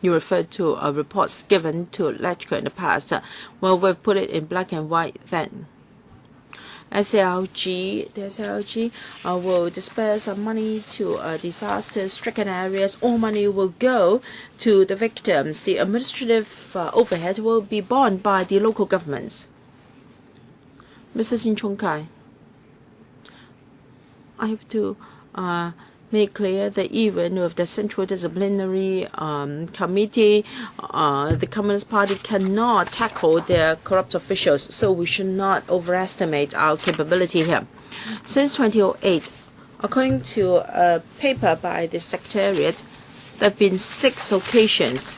you referred to reports given to LegCo in the past. Well, we've put it in black and white then. The SLG will disperse some money to disaster-stricken areas. All money will go to the victims. The administrative overhead will be borne by the local governments. Mr. Sin Chung Kai, I have to make clear that even with the Central Disciplinary Committee, the Communist Party cannot tackle their corrupt officials, so we should not overestimate our capability here. Since 2008, according to a paper by the Secretariat, there have been 6 occasions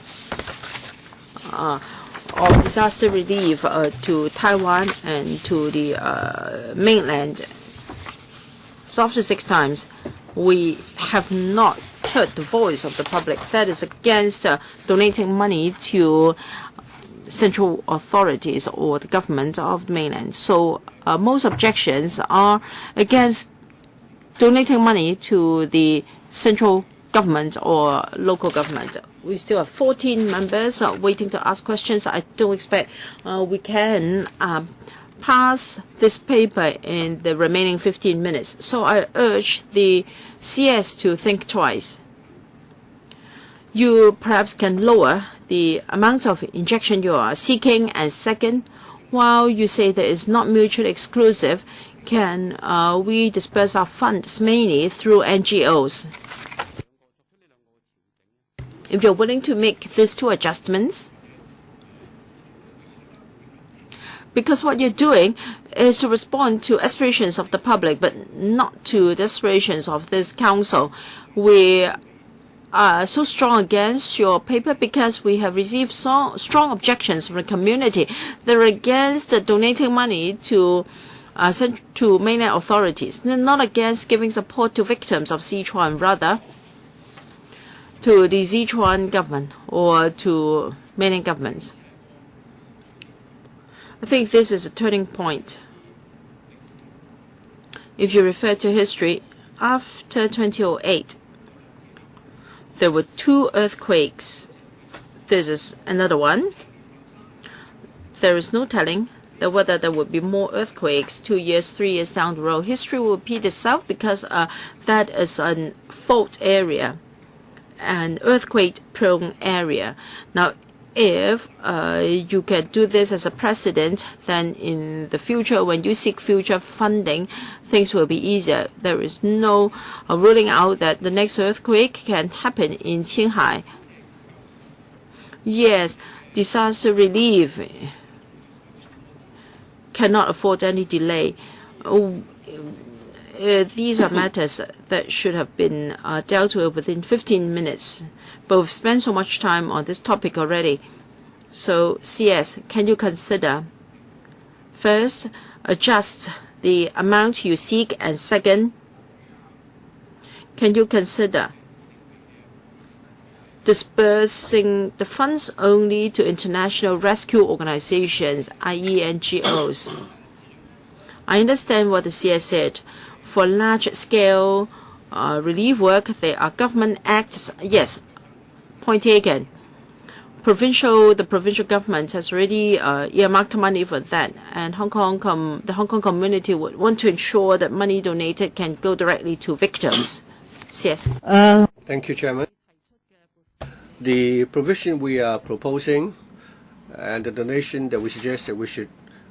of disaster relief to Taiwan and to the mainland. So after 6 times, we have not heard the voice of the public. That is against donating money to central authorities or the government of the mainland. So most objections are against donating money to the central government or local government. We still have 14 members waiting to ask questions. I don't expect we can pass this paper in the remaining 15 minutes. So I urge the CS to think twice. You perhaps can lower the amount of injection you are seeking, and second, while you say that it's not mutually exclusive, can we disperse our funds mainly through NGOs? If you're willing to make these 2 adjustments, because what you're doing is to respond to aspirations of the public, but not to the aspirations of this council. We are so strong against your paper because we have received strong objections from the community. They're against donating money to mainland authorities. They're not against giving support to victims of Sichuan, rather to the Sichuan government or to mainland governments. I think this is a turning point. If you refer to history, after 2008, there were 2 earthquakes. This is another one. There is no telling whether there would be more earthquakes 2 years, 3 years down the road. History will repeat itself because that is a fault area, an earthquake-prone area. Now, if you can do this as a precedent, then in the future, when you seek future funding, things will be easier. There is no ruling out that the next earthquake can happen in Qinghai. Yes, disaster relief cannot afford any delay. These are matters that should have been dealt with within 15 minutes. But we've spent so much time on this topic already. So, CS, can you consider, first, adjust the amount you seek, and second, can you consider dispersing the funds only to international rescue organizations, i.e. NGOs? I understand what the CS said. For large-scale relief work, there are government acts. Yes, point taken. The provincial government has already earmarked money for that, and the Hong Kong community would want to ensure that money donated can go directly to victims. Yes. Thank you, Chairman. The provision we are proposing and the donation that we suggest that we should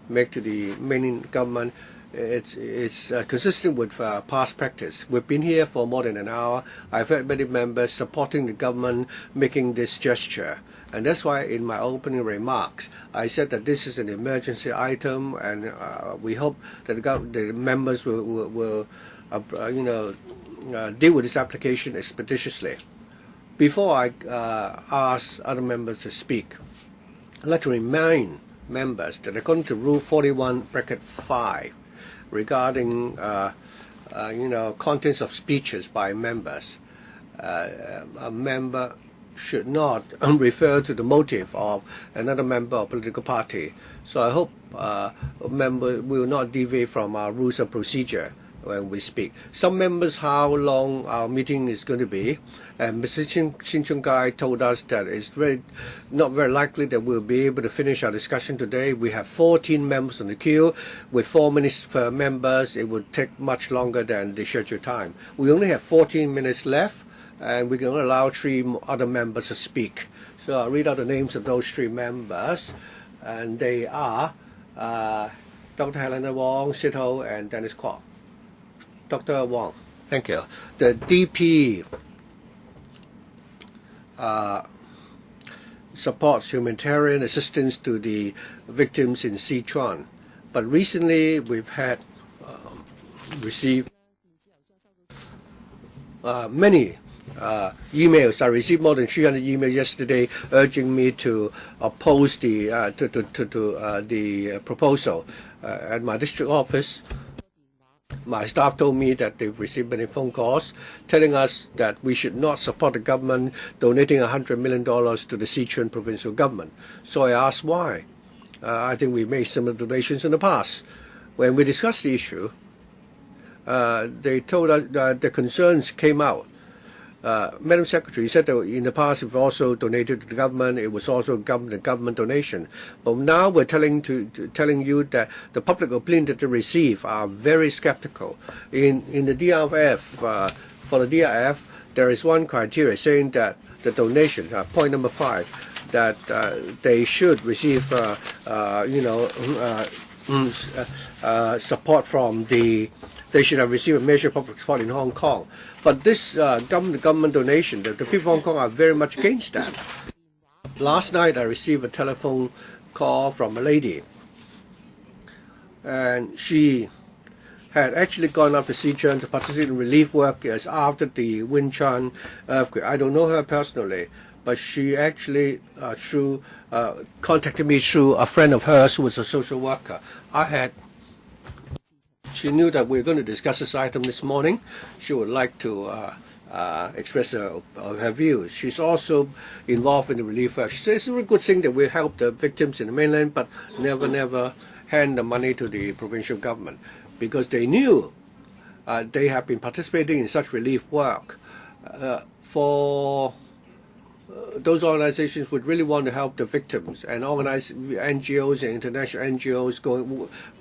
make to the Mainland government, it's consistent with past practice. We've been here for more than an hour. I've heard many members supporting the government making this gesture. And that's why in my opening remarks, I said that this is an emergency item, and we hope that the members will deal with this application expeditiously. Before I ask other members to speak, I'd like to remind members that according to Rule 41(5), regarding contents of speeches by members, a member should not refer to the motive of another member or political party. So I hope members will not deviate from our rules of procedure when we speak. Some members how long our meeting is going to be, and Mr. Chin Chung Gai told us that it's not very likely that we'll be able to finish our discussion today. We have 14 members on the queue. With 4 minutes per members, it would take much longer than the scheduled time. We only have 14 minutes left, and we can only allow 3 other members to speak. So I'll read out the names of those 3 members, and they are Dr. Helena Wong, Sid Ho, and Dennis Kwok. Dr. Wong, thank you. The DP supports humanitarian assistance to the victims in Sichuan, but recently we've had received many emails. I received more than 300 emails yesterday urging me to oppose the proposal. At my district office, my staff told me that they've received many phone calls telling us that we should not support the government donating $100 million to the Sichuan provincial government. So I asked why. I think we made similar donations in the past. When we discussed the issue, they told us that the concerns came out. Madam Secretary said that in the past we've also donated to the government. It was also government donation. But now we're telling you that the public opinion that they receive are very skeptical. In the DRF, for the DRF, there is one criteria saying that the donation, point number 5, that they should receive support from they should have received a measure of public support in Hong Kong. But this government donation, the people of Hong Kong are very much against that. Last night I received a telephone call from a lady, and she had actually gone up to Sichuan to participate in relief work as after the Winchan earthquake. I don't know her personally, but she actually contacted me through a friend of hers who was a social worker. She knew that we were going to discuss this item this morning. She would like to express her views. She's also involved in the relief work. She says it's a very good thing that we help the victims in the mainland, but never hand the money to the provincial government, because they knew they have been participating in such relief work. For those organizations would really want to help the victims, and organize NGOs and international NGOs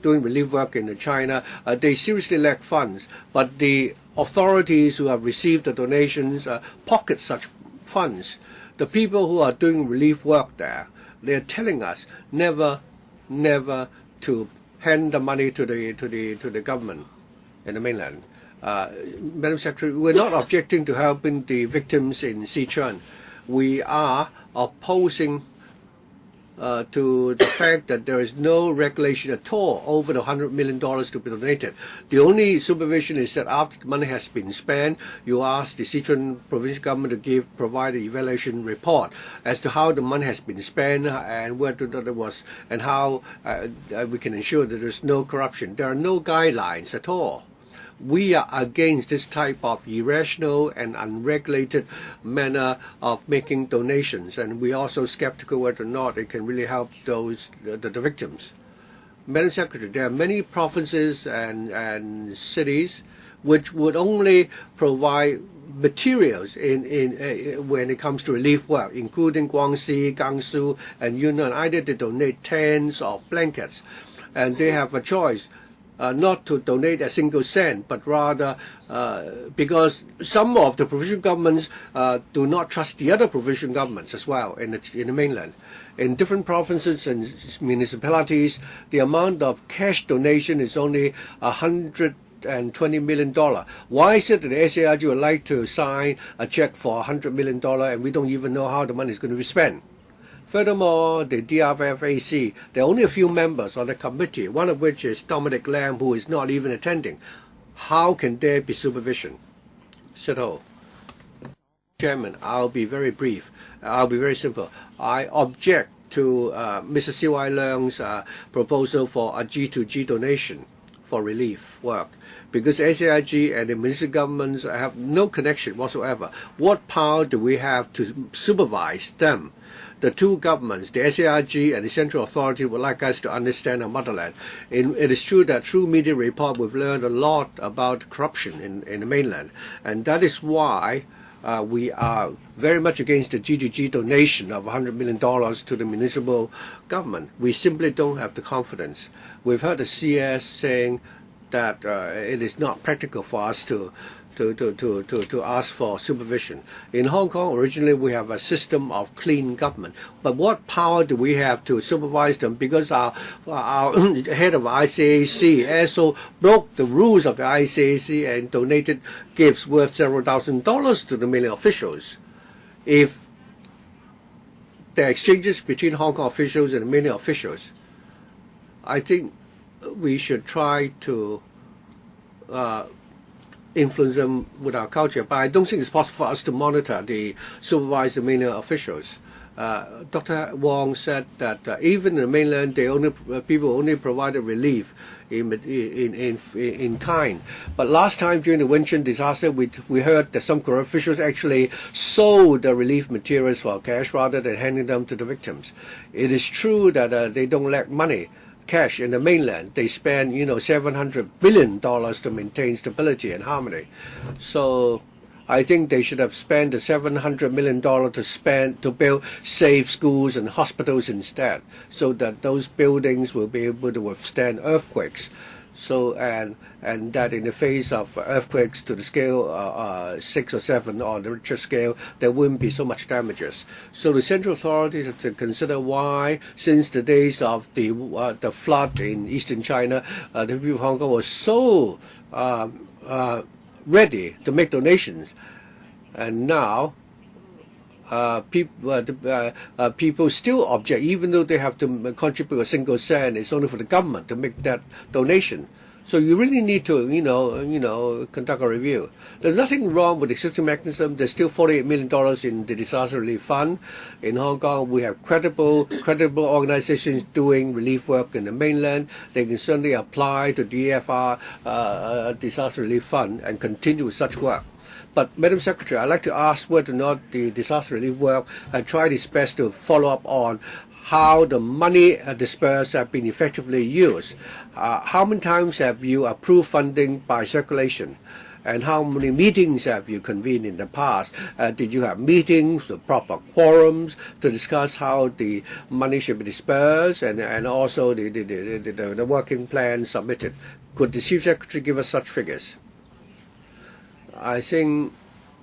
doing relief work in China. They seriously lack funds, but the authorities who have received the donations pocket such funds. The people who are doing relief work there, they're telling us never to hand the money to the government in the mainland. Madam Secretary, we're not objecting to helping the victims in Sichuan. We are opposing to the fact that there is no regulation at all over the $100 million to be donated. The only supervision is that after the money has been spent, you ask the Sichuan provincial government to provide an evaluation report as to how the money has been spent and where it was, and how we can ensure that there's no corruption. There are no guidelines at all. We are against this type of irrational and unregulated manner of making donations, and we're also skeptical whether or not it can really help those the victims. Madam Secretary, there are many provinces and cities which would only provide materials when it comes to relief work, including Guangxi, Gansu, and Yunnan. Either they donate tents of blankets, and they have a choice. Not to donate a single cent, but rather because some of the provincial governments do not trust the other provincial governments as well in the mainland. In different provinces and municipalities, the amount of cash donation is only $120 million. Why is it that the SARG would like to sign a check for $100 million and we don't even know how the money is going to be spent? Furthermore, the DRFAC, there are only a few members on the committee, one of which is Dominic Lam, who is not even attending. How can there be supervision? Sito. Chairman, I'll be very brief. I'll be very simple. I object to Mr. C.Y. Leung's proposal for a G2G donation for relief work, because SAIG and the municipal governments have no connection whatsoever. What power do we have to supervise them? The two governments, the SARG and the Central Authority, would like us to understand our motherland. It is true that through media report we've learned a lot about corruption in the mainland, and that is why we are very much against the G2G donation of $100 million to the municipal government. We simply don't have the confidence. We've heard the CS saying that it is not practical for us to ask for supervision. In Hong Kong, originally we have a system of clean government, but what power do we have to supervise them? Because our head of ICAC also broke the rules of the ICAC and donated gifts worth several $1,000s to the mainland officials. If there are exchanges between Hong Kong officials and the mainland officials, I think we should try to influence them with our culture, but I don't think it's possible for us to monitor the supervise the mainland officials. Dr. Wong said that even in the mainland, people only provided relief in kind. But last time during the Wenchun disaster, we heard that some corrupt officials actually sold the relief materials for cash rather than handing them to the victims. It is true that they don't lack money. Cash in the mainland, they spend $700 billion to maintain stability and harmony. So I think they should have spent the $700 million to build safe schools and hospitals instead, so that those buildings will be able to withstand earthquakes. So and that in the face of earthquakes to the scale 6 or 7 or the Richter scale, there wouldn't be so much damages. So the central authorities have to consider why, since the days of the flood in eastern China, the people of Hong Kong were so ready to make donations, and now people still object, even though they have to contribute a single cent. It's only for the government to make that donation. So you really need to, conduct a review. There's nothing wrong with the existing mechanism. There's still $48 million in the disaster relief fund. In Hong Kong, we have credible organizations doing relief work in the mainland. They can certainly apply to DFR disaster relief fund and continue with such work. But, Madam Secretary, I'd like to ask whether or not the disaster relief work tried its best to follow up on how the money dispersed have been effectively used. How many times have you approved funding by circulation? And how many meetings have you convened in the past? Did you have meetings with proper quorums to discuss how the money should be dispersed and also the working plan submitted? Could the Chief Secretary give us such figures? I think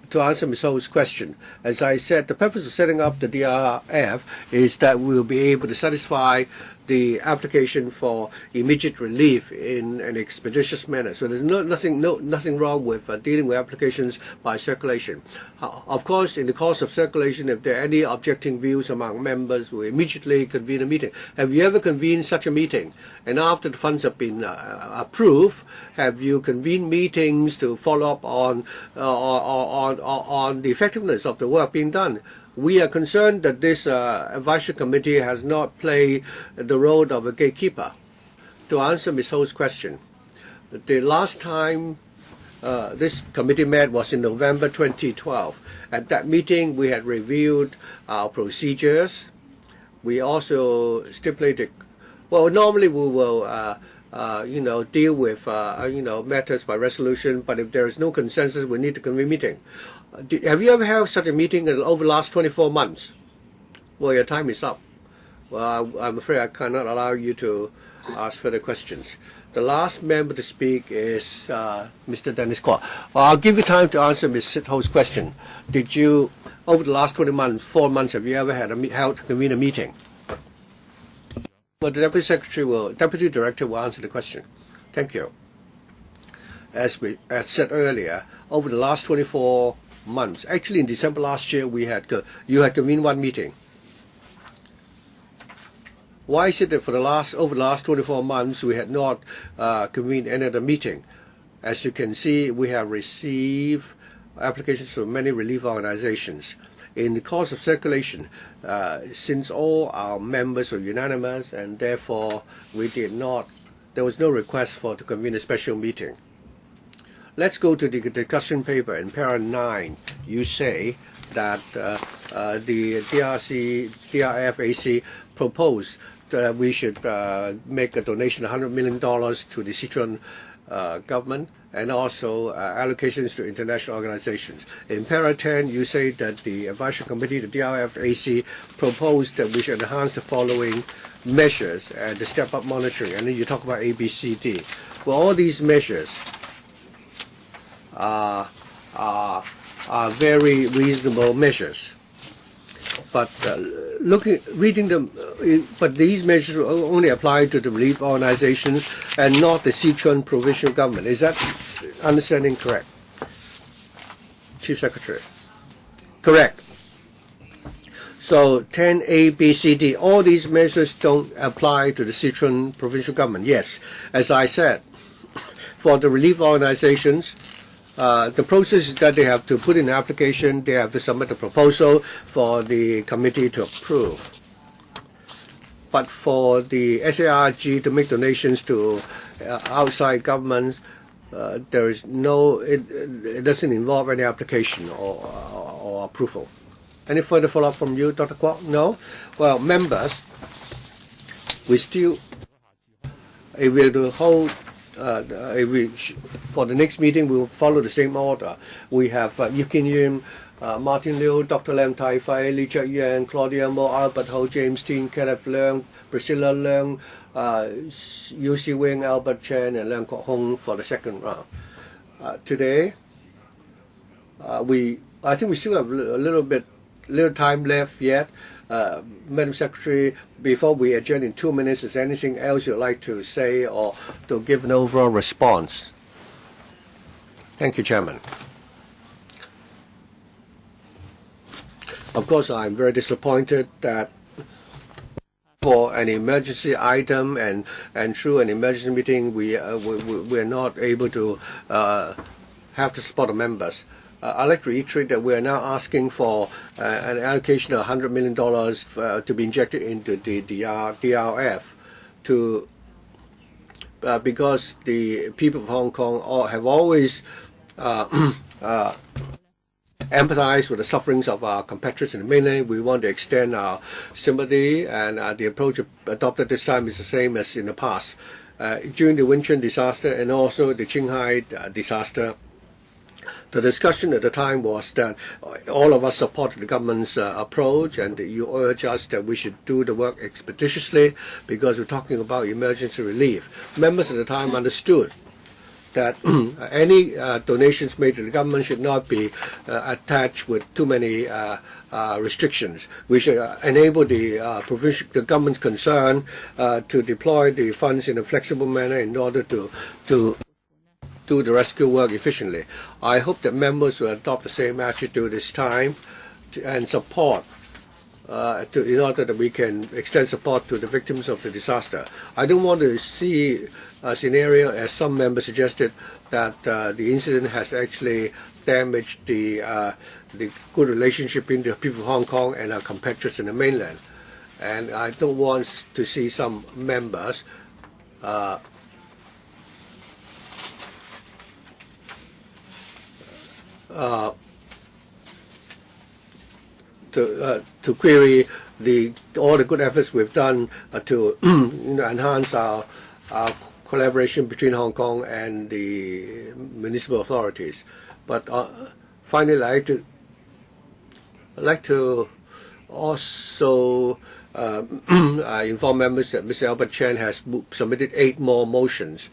to answer Ms. Ho's question, as I said, the purpose of setting up the DRF is that we will be able to satisfy the application for immediate relief in an expeditious manner. So there's nothing wrong with dealing with applications by circulation. Of course, in the course of circulation, if there are any objecting views among members, we immediately convene a meeting. Have you ever convened such a meeting? And after the funds have been approved, have you convened meetings to follow up on the effectiveness of the work being done? We are concerned that this advisory committee has not played the role of a gatekeeper. To answer Ms. Ho's question, the last time this committee met was in November 2012. At that meeting, we had reviewed our procedures. We also stipulated, well, normally we will deal with matters by resolution, but if there is no consensus, we need to convene a meeting. Have you ever held such a meeting over the last 24 months? Well, your time is up. Well, I'm afraid I cannot allow you to ask further questions. The last member to speak is Mr. Dennis Kwok. Well, I'll give you time to answer Ms. Ho's question. Did you, over the last 4 months, have you ever had convened a meeting? Well, the Deputy Director will answer the question. Thank you. As said earlier, over the last 24 months, actually in December last year, you had convened one meeting. Why is it that over the last 24 months we had not convened any other meeting? As you can see, we have received applications from many relief organizations. In the course of circulation, since all our members were unanimous, and therefore there was no request to convene a special meeting. Let's go to the discussion paper. In paragraph 9, you say that the DRFAC proposed that we should make a donation of $100 million to the Sichuan government and also allocations to international organizations. In paragraph 10, you say that the advisory committee, the DRFAC, proposed that we should enhance the following measures and the step-up monitoring, and then you talk about ABCD. Well, all these measures are very reasonable measures. But reading them, but these measures only apply to the relief organizations and not the Sichuan provincial government. Is that understanding correct, Chief Secretary? Correct. So 10A, B, C, D, all these measures don't apply to the Sichuan provincial government. Yes, as I said, for the relief organizations, the process is that they have to put in an application, they have to submit a proposal for the committee to approve. But for the SARG to make donations to outside governments, there is it doesn't involve any application or approval. Any further follow-up from you, Dr. Kwok? No? Well, members, we still, if we to hold for the next meeting, we will follow the same order. We have Yukin Yim, Martin Liu, Dr. Lam Tai Fai, Li Chek Yang, Claudia Mo, Albert Ho, James Tin, Kenneth Leung, Priscilla Leung, Yu Si Wing, Albert Chen, and Leung Kok Hong for the second round. Today, I think we still have a little time left yet. Madam Secretary, before we adjourn in 2 minutes, is there anything else you'd like to say or to give an overall response? Thank you, Chairman. Of course, I'm very disappointed that for an emergency item and through an emergency meeting, we're not able to have the support of members. I'd like to reiterate that we are now asking for an allocation of $100 million to be injected into the DRF because the people of Hong Kong have always empathized with the sufferings of our compatriots in the mainland. We want to extend our sympathy, and the approach adopted this time is the same as in the past. During the Winchun disaster and also the Qinghai disaster, the discussion at the time was that all of us supported the government's approach, and you urged us that we should do the work expeditiously because we're talking about emergency relief. Members at the time understood that any donations made to the government should not be attached with too many restrictions. We should enable the government concerned to deploy the funds in a flexible manner in order to do the rescue work efficiently. I hope that members will adopt the same attitude this time and support in order that we can extend support to the victims of the disaster. I don't want to see a scenario, as some members suggested, that the incident has actually damaged the good relationship between the people of Hong Kong and our compatriots in the mainland. And I don't want to see some members to query all the good efforts we've done to enhance our collaboration between Hong Kong and the municipal authorities. But finally, I'd like to also inform members that Mr. Albert Chen has submitted 8 more motions.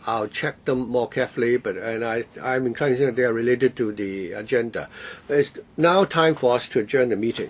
I'll check them more carefully, I'm inclined to think that they are related to the agenda. It's now time for us to adjourn the meeting.